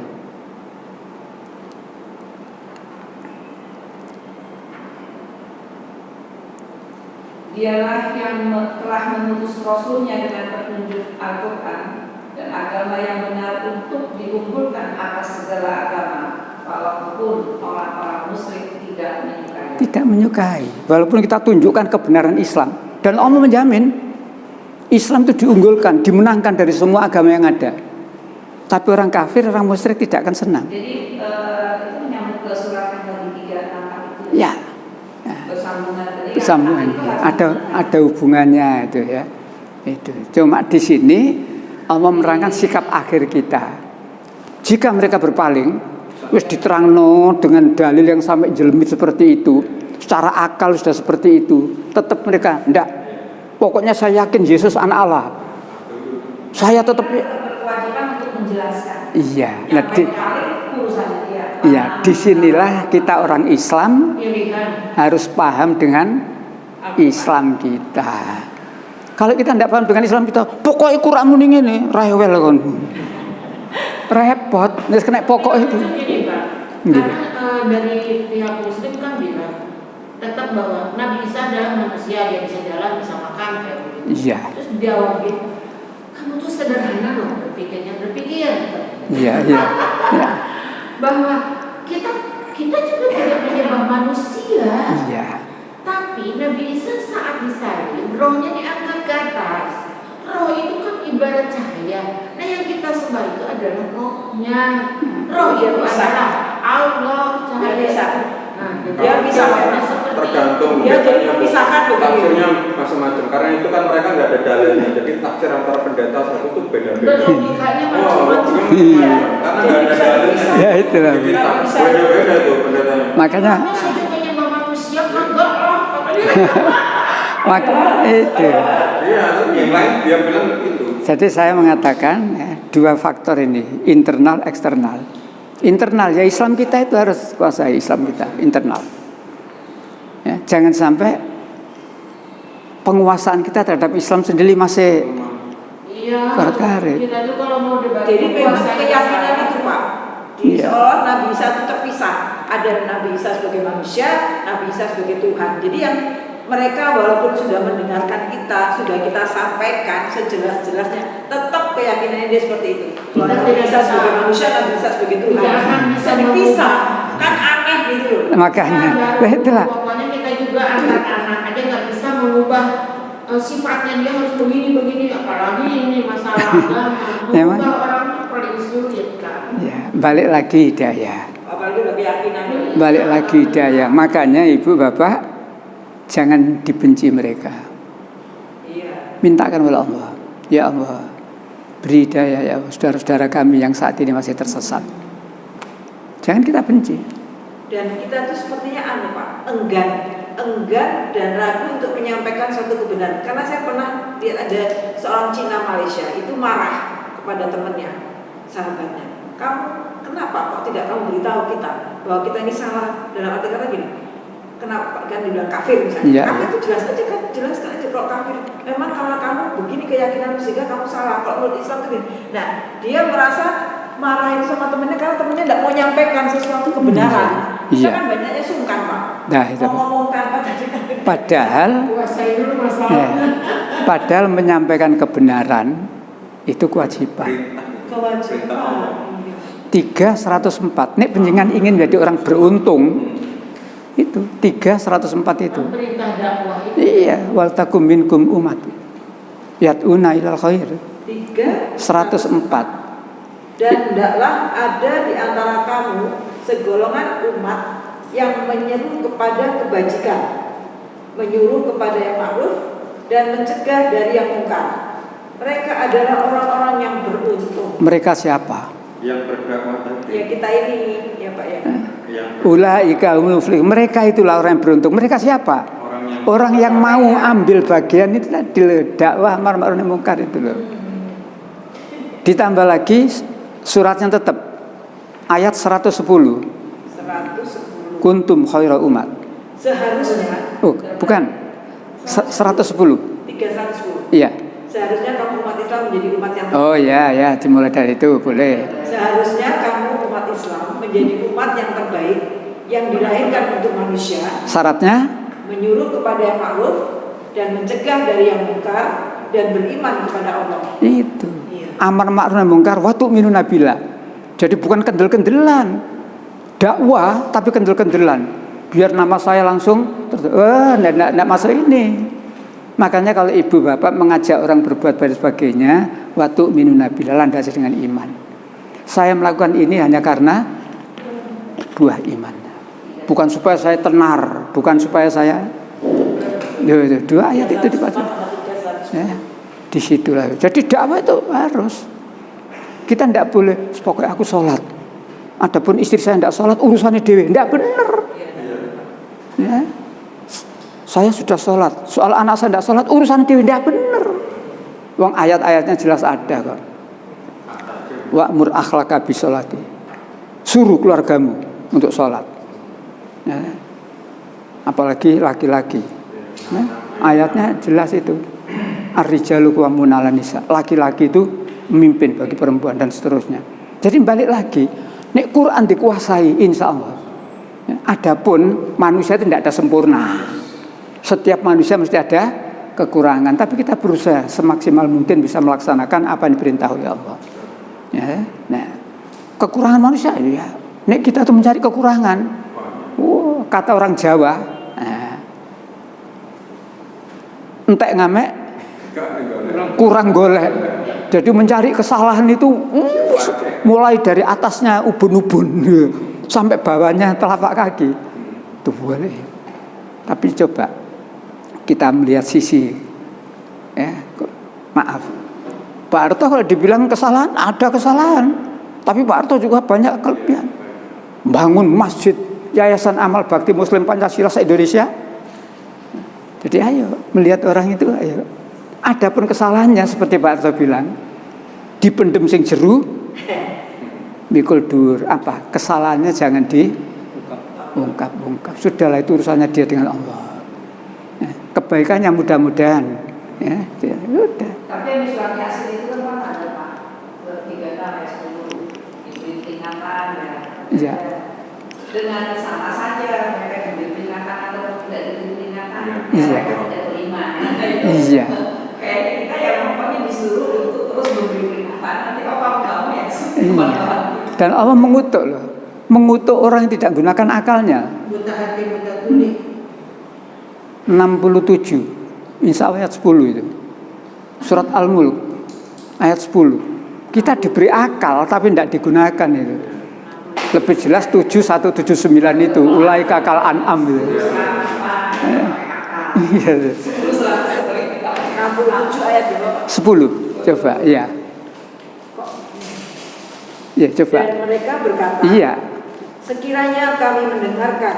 S4: Dialah yang telah mengutus Rasulnya dengan petunjuk Al-Quran dan agama yang benar untuk diunggulkan atas segala agama, walaupun orang-orang musyrik tidak menyukai.
S1: Tidak menyukai. Walaupun kita tunjukkan kebenaran Islam, dan Allah menjamin Islam itu diunggulkan, dimenangkan dari semua agama yang ada. Tapi orang kafir, orang musyrik tidak akan senang.
S4: Jadi itu menyambung ke surat yang tadi 364 itu.
S1: Ya.
S4: Bersambungan tadi.
S1: Sambungan, ada hubungannya itu, ya. Itu. Cuma di sini Allah menerangkan sikap akhir kita. Jika mereka berpaling, wis diterangno dengan dalil yang sampai jelemit seperti itu, secara akal sudah seperti itu, tetap mereka enggak. Pokoknya saya yakin Yesus anak Allah. Saya tetap
S4: berkewajiban untuk menjelaskan.
S1: iya.
S4: Yang
S1: Nah,
S4: lain kali urusannya dia.
S1: iya, disinilah kita orang Islam
S2: Pilihan.
S1: harus paham dengan Islam kita. Kalau kita tidak paham dengan Islam kita, pokoknya Quran muni ngene, rewel kon. repot, wis kena pokok itu.
S2: Gini Pak, karena dari pihak Muslim kan bilang tetap bahwa Nabi Isa adalah manusia, dia bisa jalan, bisa makan kayak begitu.
S1: Iya.
S2: Terus dijawabin, kamu tuh sederhana loh berpikir.
S1: Iya.
S2: Bahwa kita juga tidak menyembah manusia.
S1: Iya.
S2: Tapi Nabi Isa saat disalib, rohnya diangkat ke atas. Roh itu kan ibarat cahaya. Nah yang kita sembah itu adalah rohnya. Roh itu adalah Allah cahaya. Nah,
S3: Dia bisa
S5: tergantung
S3: dia jadi memisahkan
S5: tafsirnya macam-macam karena itu kan mereka nggak ada dalilnya, jadi tafsir antara pendeta satu itu beda-beda.
S2: Logikanya
S5: Oh,
S2: macam-macam.
S5: iya. Karena nggak ada dalilnya.
S1: Ya itulah.
S5: Kita beda-beda tuh pendetanya.
S1: Makanya
S2: Saya juga menyembah manusia kagak lah katanya.
S1: itu.
S5: Iya, tapi yang lain dia bilang itu.
S1: Jadi saya mengatakan dua faktor ini, internal, eksternal. Internal ya Islam kita itu harus kuasai Islam kita internal. Ya, jangan sampai penguasaan kita terhadap Islam sendiri masih
S2: Iya.
S1: karet-karet.
S2: Kita tuh kalau mau debat
S3: Jadi memang
S2: kuasa
S3: keyakinan
S2: Islam.
S3: itu Pak.
S1: Iya.
S3: Seolah Nabi Isa itu terpisah. Ada Nabi Isa sebagai manusia, Nabi Isa sebagai Tuhan. Jadi yang mereka walaupun sudah mendengarkan kita, sudah kita sampaikan sejelas-jelasnya, tetap keyakinannya dia seperti itu. Bahwa
S2: Kita
S3: Nabi
S2: tidak
S3: Isa
S2: bisa.
S3: sebagai manusia, Nabi Isa sebagai Tuhan.
S2: Tidak akan bisa
S3: dipisah. Kan aneh gitu loh.
S1: Makanya, itulah.
S2: Pokoknya kita juga anak-anak aja nggak bisa mengubah sifatnya dia harus begini, apalagi ini masalah agama.
S1: Memang.
S2: Mengubah orang itu paling sulit kan.
S1: Ya, balik lagi hidayah.
S3: Apalagi udah keyakinan.
S1: Balik lagi hidayah. Makanya ibu bapak jangan dibenci mereka.
S3: Iya.
S1: Mintakan oleh Allah. Ya Allah, beri hidayah ya saudara-saudara kami yang saat ini masih tersesat. Jangan kita benci.
S3: Dan kita tuh sepertinya Pak, enggan dan ragu untuk menyampaikan suatu kebenaran. Karena saya pernah lihat ada seorang Cina Malaysia itu marah kepada temannya, sahabatnya. Kamu kenapa kok tidak kamu beritahu kita bahwa kita ini salah, dalam arti kata gini. Kenapa kan dibilang kafir misalnya?
S1: Ya.
S3: Kafir itu jelaskan aja kalau kafir. Memang kalau kamu begini keyakinanmu sehingga kamu salah. Kalau menurut Islam itu gini. Nah, dia merasa marah itu sama temennya karena temennya tidak mau menyampaikan sesuatu kebenaran.
S1: Iya.
S3: Kita kan banyaknya sungkan Pak.
S1: Nah, itu.
S3: Mau ngomongkan apa tadi?
S1: Padahal
S2: Kuasai dulu masalahnya.
S1: padahal menyampaikan kebenaran itu kewajiban.
S3: Kewajiban.
S1: 3:104. Nek penjenengan ingin menjadi orang beruntung, itu 3:104 itu.
S2: Perintah dakwah itu.
S1: Iya, wal takum minkum umat yad'una ilal khair. 104.
S3: Dan hendaklah ada di antara kamu segolongan umat yang menyeru kepada kebajikan, menyuruh kepada yang ma'ruf dan mencegah dari yang mungkar. Mereka adalah orang-orang yang beruntung.
S1: Mereka siapa?
S5: Yang berdakwah tadi.
S3: Ya kita ini ya Pak ya.
S5: Yang
S1: Ulaika humul muflihun. Mereka itulah orang yang beruntung. Mereka siapa? Orang yang mau ambil bagian itu tadi loh, dakwah amar ma'ruf nahi munkar itu loh. Ditambah lagi suratnya tetap ayat 110.
S3: 110.
S1: Kuntum khaira umat.
S3: Seharusnya.
S1: Oh, bukan. 110.
S3: 310.
S1: Iya.
S3: Seharusnya kamu umat Islam menjadi umat yang
S1: Oh ya, dimulai dari itu boleh.
S3: Seharusnya kamu umat Islam menjadi umat yang terbaik yang dilahirkan untuk manusia.
S1: Syaratnya
S3: Menyuruh kepada yang ma'ruf dan mencegah dari yang mungkar dan beriman kepada Allah.
S1: itu.
S3: Iya.
S1: Amar ma'ruf nahi munkar wa tu'minu billah. Jadi bukan kendel-kendelan. Dakwah tapi kendel-kendelan. Biar nama saya langsung enggak masuk ini. Makanya kalau ibu bapak mengajak orang berbuat baik dan sebagainya, wa tu'minu billah, landasi dengan iman. Saya melakukan ini hanya karena buah iman. Bukan supaya saya tenar, bukan supaya saya dua ayat itu dibaca. Ya, disitulah. Jadi dakwah itu harus. Kita tidak boleh, pokoknya aku sholat. Adapun istri saya tidak sholat, urusannya dewe. Tidak benar. Ya. Saya sudah sholat, soal anak saya tidak sholat, urusannya dewe. Tidak benar. Wong ayat-ayatnya jelas ada kok. Wa'mur akhlaka bisolati. Suruh keluargamu untuk sholat. Ya. Apalagi laki-laki. Ya. Ayatnya jelas itu. Ar-rijalu qawwamuna 'alan nisa. Laki-laki itu memimpin bagi perempuan dan seterusnya. Jadi balik lagi, nek Quran dikuasai insya Allah. Adapun manusia itu tidak ada sempurna. Setiap manusia mesti ada kekurangan, tapi kita berusaha semaksimal mungkin bisa melaksanakan apa yang diperintah oleh Allah. Ya, nah, kekurangan manusia ya. Nek kita tuh mencari kekurangan, kata orang Jawa, entek ngamek, kurang golek. Jadi mencari kesalahan itu mulai dari atasnya ubun-ubun sampai bawahnya telapak kaki. Itu boleh. Tapi coba kita melihat sisi, ya, maaf, Pak Harto kalau dibilang kesalahan, ada kesalahan. Tapi Pak Harto juga banyak kelebihan. Bangun masjid, Yayasan Amal Bakti Muslim Pancasila se-Indonesia. Jadi ayo, melihat orang itu, ayo. Adapun kesalahannya seperti Pak Harto bilang, dipendem sing jeru, mikul dur. Apa? Kesalahannya jangan diungkap-ungkap. Sudahlah, itu urusannya dia dengan Allah. Ya, kebaikannya mudah-mudahan. Ya, udah.
S4: Tapi yang surat Yasin itu kan mana ada Pak? 36 ayat 10 diberi peringatan ya.
S1: Iya.
S4: Dengan sama saja mereka diberi peringatan atau tidak diberi peringatan,
S1: Iya.
S4: mereka tidak terima.
S1: Iya.
S4: Kayak kita yang pokoknya disuruh untuk terus memberi peringatan. Nanti apa kamu ya?
S1: Iya. Dan Allah mengutuk loh, mengutuk orang yang tidak gunakan akalnya.
S3: Buta hati, buta tuli.
S1: 67 Insya Allah ayat 10 itu surat Al-Mulk ayat 10. Kita diberi akal tapi tidak digunakan itu. Lebih jelas 7179 itu ulaika kal an'am itu. Iya.
S3: 67 ayat ya Bapak.
S1: 10 coba iya. Ya coba.
S3: Dan mereka berkata,
S1: Iya.
S3: sekiranya kami mendengarkan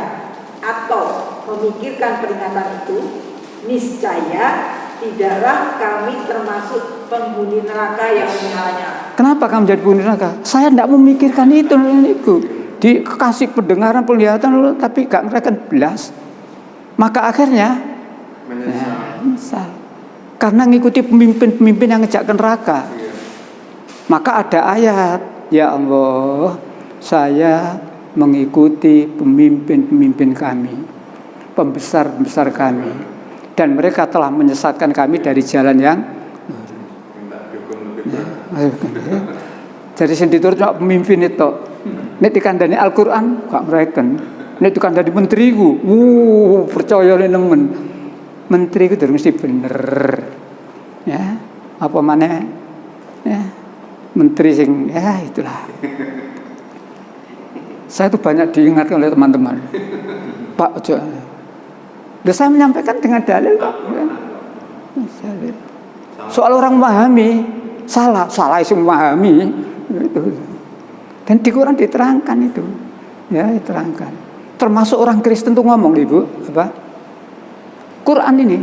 S3: atau memikirkan peringatan itu, niscaya tidaklah kami termasuk penghuni neraka yang menyalanya.
S1: Kenapa kamu jadi penghuni neraka? Saya tidak memikirkan itu. Dikasih pendengaran, penglihatan, tapi gak ngerasakan belas. Maka akhirnya menyesal. Karena ngikuti pemimpin-pemimpin yang ngejak ke neraka. Maka ada ayat, ya Allah, saya mengikuti pemimpin-pemimpin kami, pembesar-pembesar kami, dan mereka telah menyesatkan kami dari jalan yang jadi sing diturut pemimpin itu. Nek dikandani Al-Qur'an gak ngreken. Nek dikandani menteri ku, percaya nemen. Menteri ku mesti bener. Ya, apa maneh? Ya, menteri sing ya itulah. Saya tuh banyak diingatkan oleh teman-teman. Pak Ojo. Dan saya menyampaikan dengan dalil kok. Soal orang memahami, salah itu memahami. Dan di Quran diterangkan itu. Ya, diterangkan. Termasuk orang Kristen tuh ngomong, Ibu, apa? Quran ini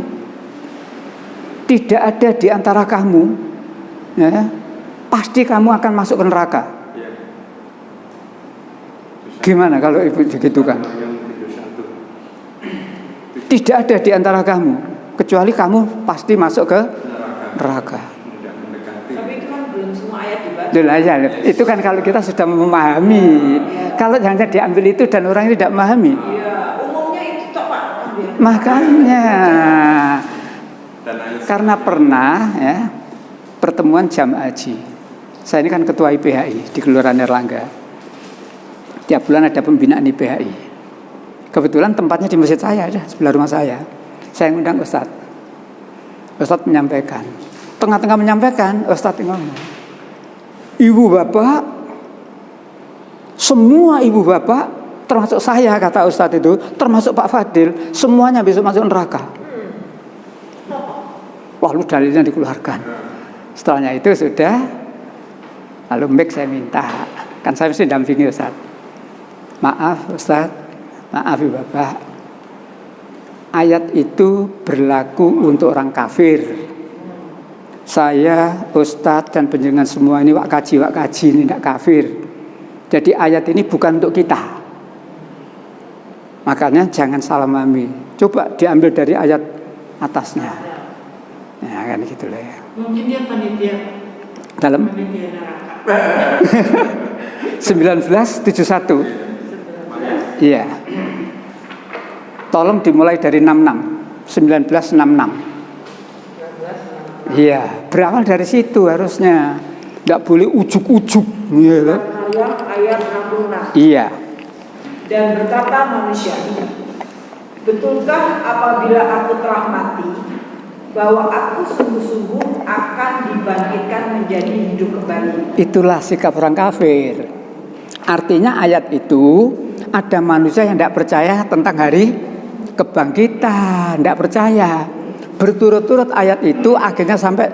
S1: tidak ada di antara kamu, ya, pasti kamu akan masuk ke neraka. Gimana kalau Ibu digitukan? Tidak ada di antara kamu, kecuali kamu pasti masuk ke neraka.
S3: Tapi itu kan belum semua ayat dibaca.
S1: Ya, itu kan kalau kita sudah memahami. Kalau hanya diambil itu dan orang ini tidak memahami.
S3: Iya, umumnya itu toh Pak.
S1: Makanya karena pernah ya pertemuan jamaah haji. Saya ini kan ketua IPHI di Kelurahan Erlangga. Tiap bulan ada pembinaan IPHI. Kebetulan tempatnya di masjid saya, sebelah rumah saya. Saya ngundang Ustadz. Ustadz menyampaikan. Tengah-tengah menyampaikan, Ustadz ngomong, ibu bapak, semua ibu bapak, termasuk saya, kata Ustadz itu, termasuk Pak Fadil, semuanya besok masuk neraka. Wah, lu dalilnya dikeluarkan. Setelahnya itu sudah, lalu mic saya minta, kan saya mesti dampingi Ustadz. Maaf Ustadz, maaf ibu bapak, ayat itu berlaku untuk orang kafir. Saya, Ustadz dan penjenengan semua ini wak kaji ini tidak kafir. Jadi ayat ini bukan untuk kita. Makanya jangan salah memahami. Coba diambil dari ayat atasnya. Nah kan gitu loh ya.
S2: Mungkin dia panitia.
S1: Dalam 1971. Iya. Tolong dimulai dari 1966. Iya, berawal dari situ harusnya. Enggak boleh ujuk-ujuk, ya kan?
S3: Ayat 66.
S1: Iya.
S3: Dan berkata manusia, betulkah apabila aku telah mati, bahwa aku sungguh-sungguh akan dibangkitkan menjadi hidup kembali?
S1: Itulah sikap orang kafir. Artinya ayat itu ada manusia yang tidak percaya tentang hari kebangkitan, tidak percaya. Berturut-turut ayat itu akhirnya sampai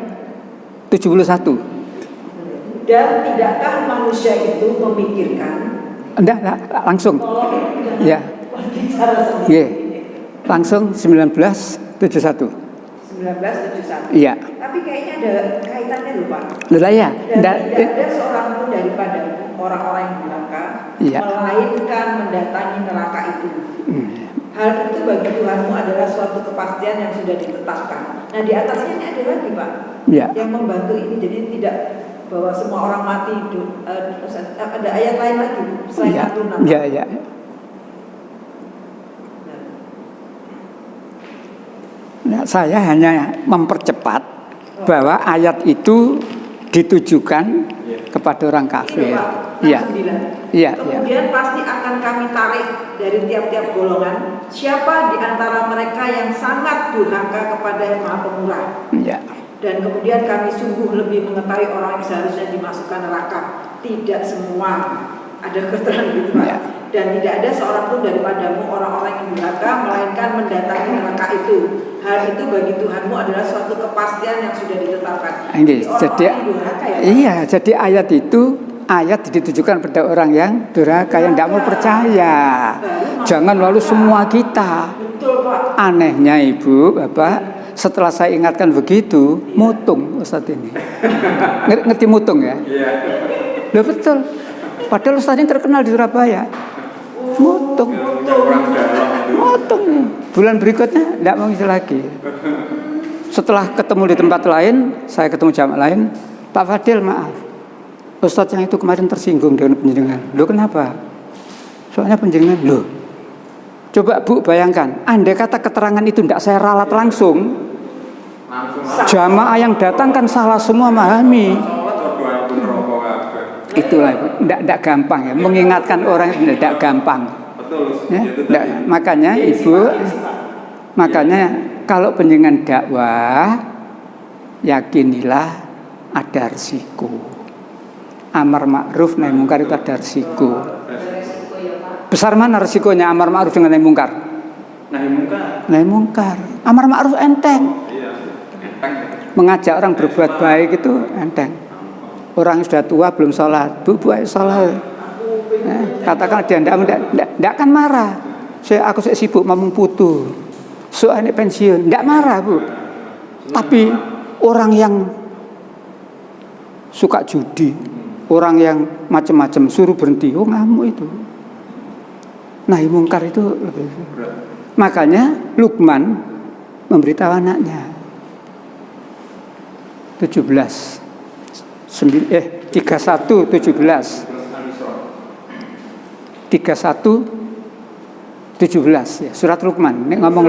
S1: 71.
S3: Dan tidakkah manusia itu memikirkan?
S1: Enggak, langsung. Ya.
S3: Bicara sendiri.
S1: Iya. Langsung 1971.
S3: 1971.
S1: Iya.
S3: Tapi kayaknya ada kaitannya loh Pak.
S1: Lah ya.
S3: Dan tidak ada seorang pun daripada orang-orang yang durhaka,
S1: Iya.
S3: melainkan mendatangi neraka itu. Hal itu bagi Tuhanmu adalah suatu kepastian yang sudah ditetapkan. Nah di atasnya ini ada lagi Pak,
S1: Iya.
S3: yang membantu ini. Jadi tidak bahwa semua orang mati. Ada ayat lain lagi selain
S1: Iya.
S3: 46.
S1: Iya, iya. Nah, saya hanya mempercepat bahwa ayat itu ditujukan kepada orang kafir. Iya. Iya,
S3: Kemudian pasti akan kami tarik dari tiap-tiap golongan siapa di antara mereka yang sangat durhaka kepada Yang Maha Pemurah.
S1: Iya.
S3: Dan kemudian kami sungguh lebih mengetahui orang yang seharusnya dimasukkan neraka. Tidak semua, ada keterangan gitu Pak.
S1: Ya.
S3: Dan tidak ada seorang pun daripadamu orang-orang yang durhaka, melainkan mendatangi neraka itu. Hal itu bagi Tuhanmu adalah suatu kepastian yang sudah ditetapkan.
S1: Jadi,
S3: Orang-orang yang durhaka ya Pak?
S1: iya, jadi ayat itu ditujukan pada orang yang durhaka, yang tidak mau percaya. Jangan lalu semua kita.
S3: Betul Pak.
S1: Anehnya Ibu, Bapak, setelah saya ingatkan begitu, mutung Ustadz ini. Ngerti mutung ya?
S5: Iya.
S1: Loh betul. Padahal Ustadz ini terkenal di Surabaya. Mutung.
S5: Kurang dalam itu.
S1: Mutung. Bulan berikutnya tidak mau ngisi lagi. Setelah ketemu di tempat lain, saya ketemu jamaah lain, Pak Fadil maaf, Ustadz yang itu kemarin tersinggung dengan penjenengan. Loh kenapa? Soalnya penjenengan, loh. Coba Bu bayangkan, andai kata keterangan itu tidak saya ralat langsung, jamaah yang datang kan salah semua memahami. Itulah Ibu, tidak gampang ya, mengingatkan orang itu tidak gampang.
S5: Betul.
S1: Ya, makanya Ibu, makanya kalau penjenengan dakwah, yakinilah ada risiko. Amar ma'ruf nahi mungkar itu ada risiko. Besar mana risikonya amar ma'ruf dengan nahi mungkar? Nahi mungkar. Amar ma'ruf enteng. Mengajak orang berbuat baik itu enteng. Orang yang sudah tua belum sholat, bu ayo sholat. Katakan dia tidak akan marah. Aku sibuk ngomong putu. Soalnya pensiun, tidak marah Bu. Tapi orang yang suka judi, orang yang macam-macam suruh berhenti, oh ngamuk itu. Nahi mungkar itu lebih. Makanya Luqman memberitahu anaknya 31:17 ya, surat Luqman. Nek ngomong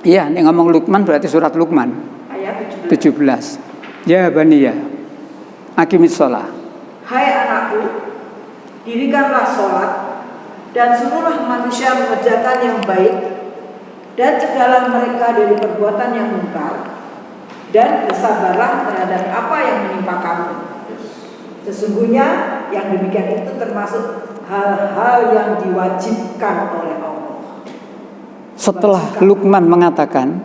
S1: iya, nek ngomong Luqman berarti surat Luqman ayat 17. Ya baniya aqimis shalah.
S3: Hai anakku, dirikanlah sholat dan suruhlah manusia mengerjakan yang baik dan cegahlah mereka dari perbuatan yang mungkar dan bersabarlah terhadap apa yang menimpa kamu. Sesungguhnya yang demikian itu termasuk hal-hal yang diwajibkan oleh Allah.
S1: Setelah Luqman mengatakan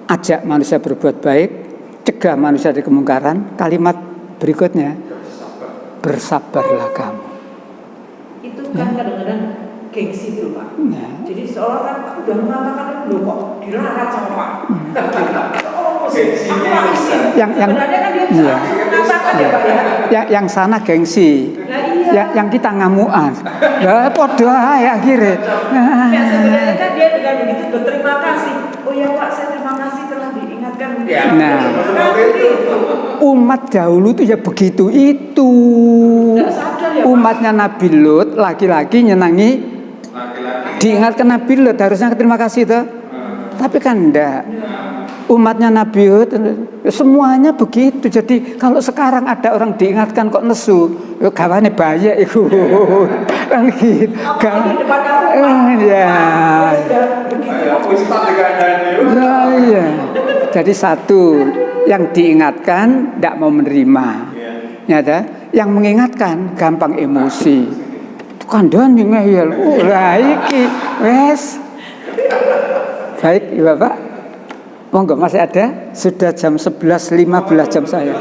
S1: ajak manusia berbuat baik, cegah manusia dari kemungkaran, kalimat berikutnya bersabarlah kamu.
S3: Itu kan kadang-kadang gengsi itu Pak.
S1: Ya.
S3: Jadi seolah kan Pak udah mengatakan loh kok dilarang sama Pak.
S1: Yang
S3: sebenarnya kan dia bisa langsung mengatakan ya Pak ya.
S1: Yang sana gengsi.
S3: Nah iya.
S1: Yang kita ngamuan. Ya podo ae akhirnya.
S3: Ya sebenarnya kan dia dengan begitu berterima kasih. Oh ya Pak, saya terima kasih telah diingatkan.
S5: Ya,
S1: Nah,
S5: seperti itu.
S1: umat dahulu itu ya begitu itu.
S3: Nggak sadar ya, Pak.
S1: Umatnya Nabi Lut laki-laki nyenangi,
S5: Laki-laki.
S1: diingatkan Nabi Lut harusnya terima kasih tuh. Tapi kan enggak. Umatnya Nabi Hud semuanya begitu. Jadi kalau sekarang ada orang diingatkan kok nesu, yo gawane bahaya iku. Kan gitu.
S3: Apalagi depan rumah.
S1: Ya.
S5: Ayo, Ustaz juga ada nih.
S1: Nah, iya. Jadi satu yang diingatkan tidak mau menerima. Ya, yang mengingatkan gampang emosi. Itu kandhan yang ngeyel. Lah iki wes. Baik, Ibu Bapak. Monggo masih ada? Sudah jam 11.15 jam saya.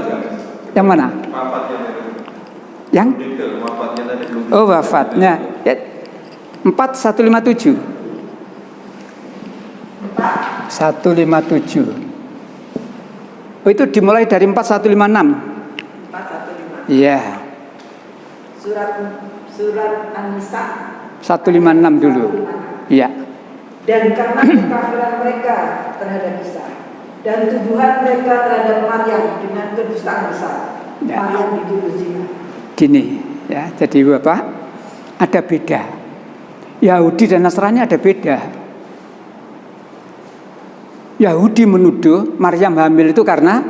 S1: Yang mana?
S5: Wafatnya tadi.
S1: Yang?
S5: Detail, wafatnya tadi belum.
S1: Oh, wafatnya. Ya. 4157. 157. Oh, itu dimulai dari 4156.
S3: 415.
S1: Iya.
S3: Surat An-Nisa
S1: 156 dulu. Iya.
S3: Dan karena kekafiran mereka terhadap Isa dan tuduhan mereka terhadap Maryam dengan kedustaan besar,
S1: Ya.
S3: Maryam dituduh zina.
S1: Gini, ya. Jadi Bapak, ada beda. Yahudi dan Nasrani ada beda. Yahudi menuduh Maryam hamil itu karena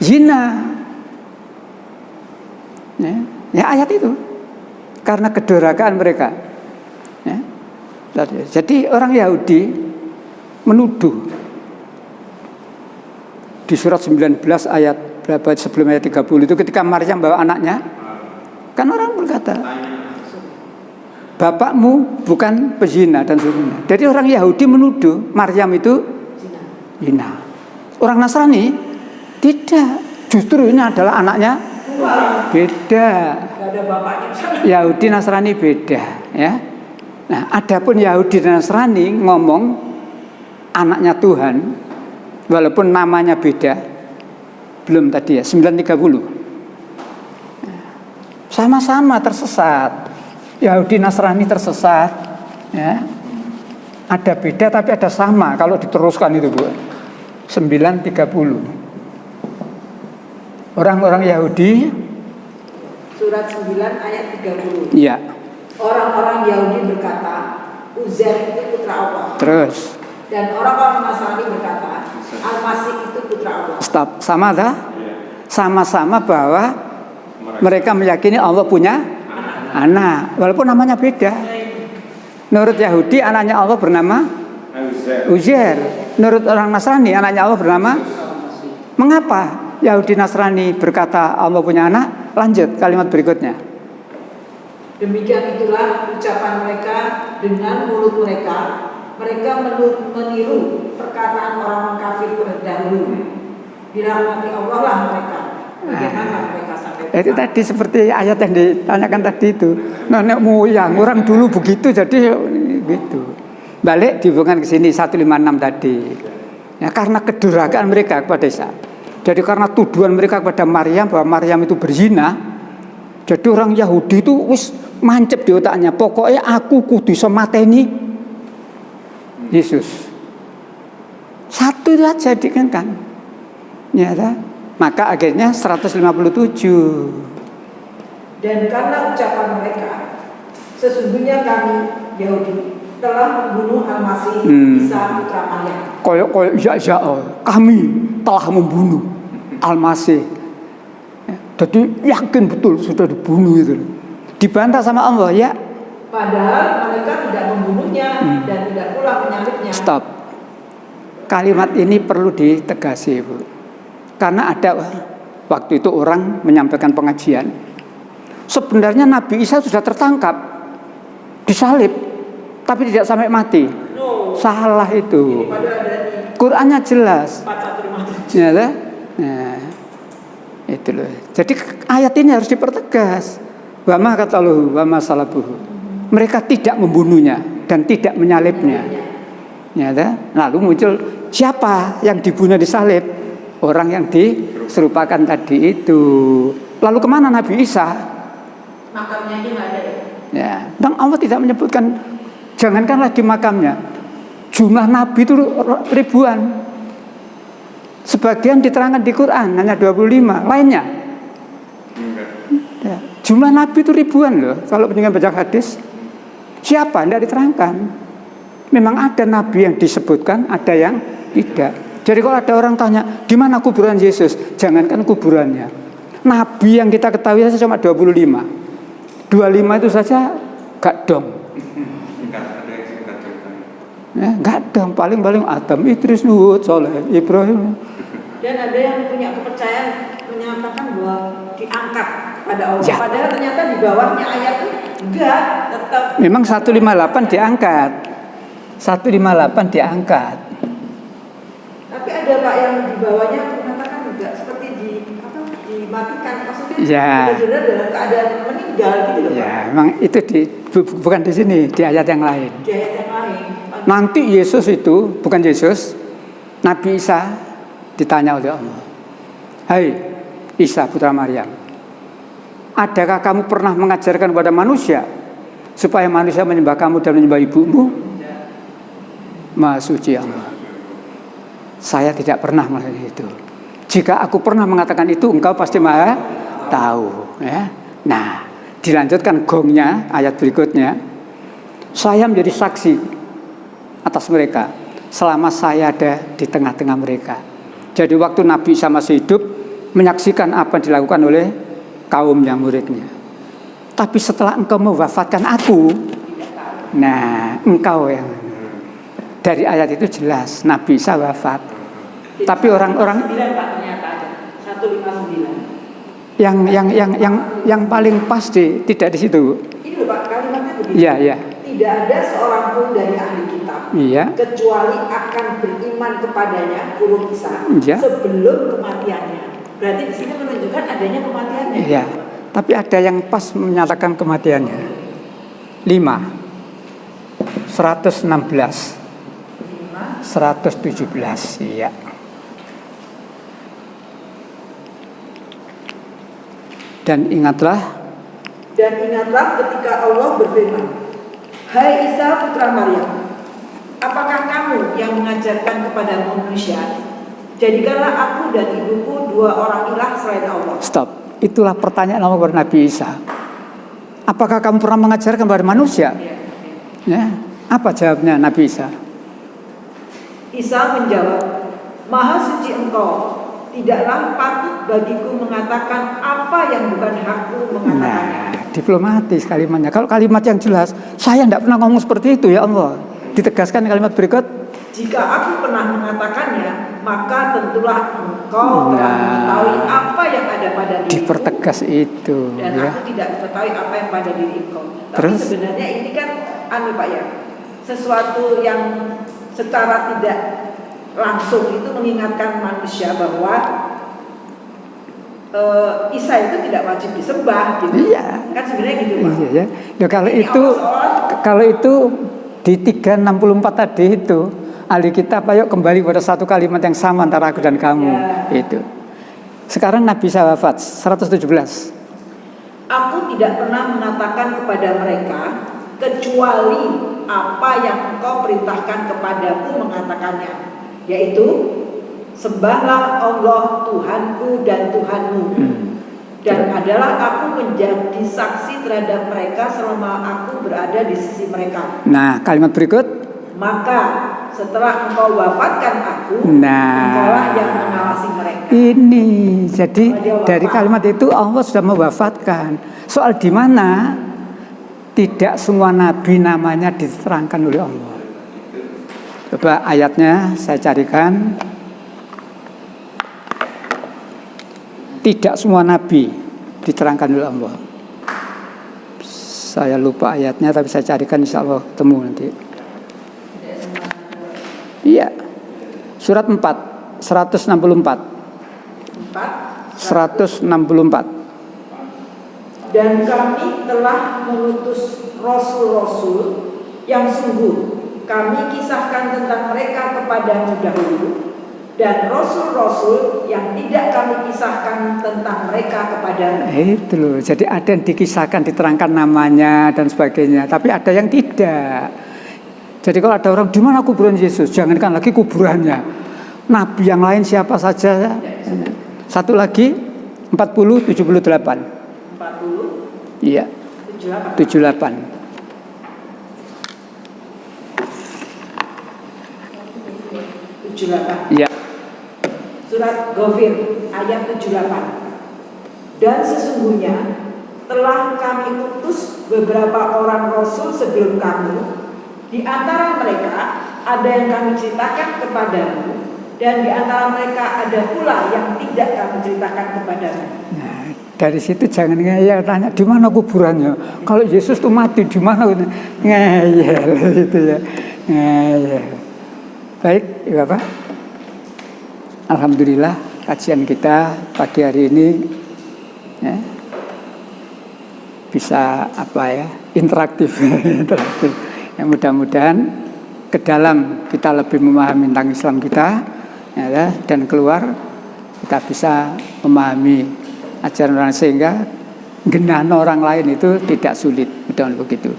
S1: zina. Ya, ayat itu. Karena kedurhakaan mereka. Ya. Jadi orang Yahudi menuduh di surat 19 ayat berapa sebelum ayat 30 itu ketika Maryam bawa anaknya, kan orang berkata, bapakmu bukan pezina dan sebagainya. Jadi orang Yahudi menuduh Maryam itu zina. Orang Nasrani tidak, justru ini adalah anaknya beda.
S3: Gak ada bapaknya.
S1: Yahudi Nasrani beda, ya. Nah, adapun Yahudi dan Nasrani ngomong anaknya Tuhan, walaupun namanya beda, belum tadi ya 930. Sama-sama tersesat. Yahudi Nasrani tersesat, ya. Ada beda tapi ada sama kalau diteruskan itu, Bu. 930. Orang-orang Yahudi
S3: Surat 9 ayat 30.
S1: iya.
S3: Orang-orang Yahudi berkata, Uzair itu putra Allah.
S1: Terus
S3: Dan orang-orang Nasrani berkata, Al-Masih itu putra Allah.
S1: stop, sama dah? Sama-sama bahwa mereka meyakini Allah punya anak, walaupun namanya beda. Menurut Yahudi anaknya Allah bernama Uzair. Menurut orang Nasrani anaknya Allah bernama. Mengapa Yahudi Nasrani berkata Allah punya anak? Lanjut kalimat berikutnya.
S3: Demikian itulah ucapan mereka dengan mulut mereka. Mereka meniru perkataan orang kafir terdahulu. Dirahmati Allah lah mereka. Bagaimana mereka sampai
S1: Itu tadi seperti ayat yang ditanyakan tadi itu. Nenek moyang orang dulu begitu, jadi gitu. Balik dihubungkan ke sini 156 tadi. Ya, karena kedurhakaan mereka kepada Isa. Jadi karena tuduhan mereka kepada Maryam bahwa Maryam itu berzina. Jadi orang Yahudi itu wis mancep di otaknya. Pokoknya aku kudu iso mateni Yesus. Satu aja kan. Ya, maka akhirnya 157.
S3: Dan karena ucapan mereka, sesungguhnya kami Yahudi telah membunuh Al-Masih Isa putra Maryam.
S1: Koyok ya, kami telah membunuh Al-Masih. Jadi yakin betul sudah dibunuh itu. Dibantah sama Allah ya.
S3: Padahal mereka tidak membunuhnya dan tidak pula menyalibnya.
S1: Stop. Kalimat ini perlu ditegasi, Bu. Karena ada waktu itu orang menyampaikan pengajian. Sebenarnya Nabi Isa sudah tertangkap, disalib, tapi tidak sampai mati. Salah itu. Qurannya jelas.
S3: 4157.
S1: Ya, nah, itu loh. Jadi ayat ini harus dipertegas. Wa ma qataluhu wa ma salabuhu. Mereka tidak membunuhnya dan tidak menyalibnya. Ya, lalu muncul siapa yang dibunuh disalib? Orang yang diserupakan tadi itu. Lalu kemana Nabi Isa?
S2: Makamnya aja nggak ada ya.
S1: Ya, dan Allah tidak menyebutkan. Jangankan lagi makamnya, jumlah nabi itu ribuan. Sebagian diterangkan di Quran hanya 25, lainnya ya. Jumlah nabi itu ribuan loh. Kalau pendengar baca hadis, siapa? Tidak diterangkan. Memang ada nabi yang disebutkan, ada yang tidak. Jadi kalau ada orang tanya, di mana kuburan Yesus? Jangankan kuburannya, nabi yang kita ketahui saja cuma 25. 25 itu saja gak dong. Ya, gak dong, paling-paling Adam, Idris, Nuh, Soleh, Ibrahim.
S3: Dan ada yang punya kepercayaan menyatakan bahwa diangkat pada Allah.
S1: Ya.
S3: Padahal ternyata di bawahnya ayat itu enggak, tetap.
S1: Memang 158 diangkat. 158 diangkat.
S3: Tapi ada Pak yang di bawahnya mengatakan enggak, seperti dimatikan, maksudnya
S1: Ya.
S3: benar-benar dalam keadaan meninggal gitu loh Pak.
S1: Ya, memang itu bukan di sini, di ayat yang lain.
S3: Di ayat yang lain.
S1: Nanti Yesus itu, bukan Yesus, Nabi Isa ditanya oleh Allah, hai Isa putra Maryam, adakah kamu pernah mengajarkan kepada manusia supaya manusia menyembah kamu dan menyembah ibumu? Maha suci Allah, saya tidak pernah melakukan itu. Jika aku pernah mengatakan itu, engkau pasti maha tahu ya. Nah, dilanjutkan gongnya ayat berikutnya, saya menjadi saksi atas mereka selama saya ada di tengah-tengah mereka. Jadi waktu Nabi Isa masih hidup, menyaksikan apa yang dilakukan oleh kaumnya, muridnya. Tapi setelah engkau mewafatkan aku, nah engkau yang, dari ayat itu jelas Nabi Isa wafat. Tapi orang-orang
S3: 9 Pak ternyata ada 159.
S1: yang paling pasti tidak di situ.
S3: Ini loh Pak, kalimatnya begini.
S1: Iya, iya.
S3: Tidak ada seorang pun dari ahli kitab
S1: Iya.
S3: kecuali akan beriman kepadanya, huruf Isa,
S1: Iya.
S3: sebelum kematiannya. Berarti di sini menunjukkan adanya kematiannya.
S1: Iya. Tapi ada yang pas menyatakan kematiannya. 5. 116. 117. Iya. Dan ingatlah
S3: ketika Allah berfirman, hai Isa putra Maryam, apakah kamu yang mengajarkan kepada manusia, jadikanlah aku dan ibuku 2 orang ilah selain Allah.
S1: Stop. Itulah pertanyaan Allah kepada Nabi Isa. Apakah kamu pernah mengajarkan kepada manusia? Ya. Apa jawabnya Nabi Isa?
S3: Isa menjawab, Maha suci engkau, tidaklah patut bagiku mengatakan apa yang bukan hakku mengatakannya.
S1: Nah, diplomatis kalimatnya. Kalau kalimat yang jelas, saya tidak pernah ngomong seperti itu ya Allah. Ditegaskan kalimat berikut.
S3: Jika aku pernah mengatakannya, maka tentulah engkau telah mengetahui apa yang ada pada diriku.
S1: Dipertegas itu.
S3: Dan
S1: Ya.
S3: aku tidak mengetahui apa yang pada diri engkau. Tapi
S1: Terus?
S3: sebenarnya ini kan, Pak ya, sesuatu yang secara tidak langsung itu mengingatkan manusia bahwa Isa itu tidak wajib disembah gitu.
S1: Iya.
S3: Kan sebenarnya gitu Pak.
S1: Iya ya. Ya kalau
S3: Ini
S1: itu
S3: Allah
S1: kalau itu di 364 tadi itu ahli kitab ayo kembali pada satu kalimat yang sama antara aku dan kamu itu. Sekarang Nabi Isa wafat 117.
S3: Aku tidak pernah mengatakan kepada mereka kecuali apa yang engkau perintahkan kepadaku mengatakannya, yaitu sembahlah Allah Tuhanku dan Tuhanmu. Dan adalah aku menjadi saksi terhadap mereka selama aku berada di sisi mereka.
S1: Nah, kalimat berikut.
S3: Maka setelah engkau wafatkan aku,
S1: Nah,
S3: engkaulah yang mengawasi mereka.
S1: ini jadi dari kalimat itu Allah sudah mewafatkan. Soal di mana tidak semua nabi namanya diterangkan oleh Allah. Coba ayatnya saya carikan. Tidak semua nabi diterangkan oleh Allah. Saya lupa ayatnya tapi saya carikan insya Allah ketemu nanti. Iya. Surat 4 164. 164.
S3: Dan kami telah mengutus rasul-rasul yang sungguh kami kisahkan tentang mereka kepadamu dahulu, dan rasul-rasul yang tidak kami kisahkan tentang mereka kepadamu.
S1: Itu loh. Jadi ada yang dikisahkan, diterangkan namanya dan sebagainya, tapi ada yang tidak. Jadi kalau ada orang di mana kuburan Yesus, jangankan lagi kuburannya, nabi yang lain siapa saja. Satu lagi 40 78.
S3: 40
S1: Iya,
S3: 78.
S1: 78. Iya.
S3: Surat Ghafir ayat 78. Dan sesungguhnya telah kami utus beberapa orang rasul sebelum kamu. Di antara mereka ada yang kami ceritakan kepadamu, dan di antara mereka ada pula yang tidak kami ceritakan kepadamu.
S1: Nah, dari situ jangan ngeyel tanya di mana kuburannya. Kalau Yesus tuh mati di mana? Ngeyel itu ya. Ngeyel. Baik, ya Bapak. Alhamdulillah kajian kita pagi hari ini ya, bisa interaktif. Interaktif. Ya, mudah-mudahan ke dalam kita lebih memahami tentang Islam kita ya, dan keluar kita bisa memahami ajaran orang sehingga genah orang lain itu tidak sulit, mudah-mudahan begitu.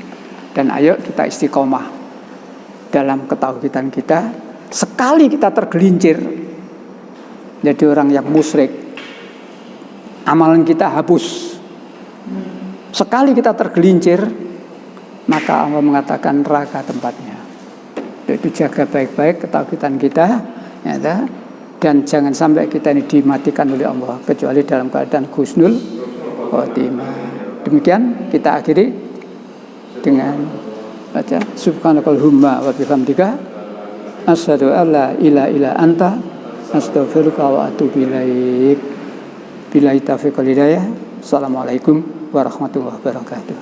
S1: Dan ayo kita istiqomah dalam ketauhidan kita. Sekali kita tergelincir jadi orang yang musyrik, amalan kita hapus. Sekali kita tergelincir, maka Allah mengatakan neraka tempatnya. Itu jaga baik-baik ketauhidan kita ya, dan jangan sampai kita ini dimatikan oleh Allah kecuali dalam keadaan husnul khotimah. Demikian kita akhiri dengan baca subhanakallahumma wa bihamdika asyhadu an la ilaha illa anta astaghfiruka wa atubu ilaik. Billahi taufiq wal hidayah. Assalamualaikum warahmatullahi wabarakatuh.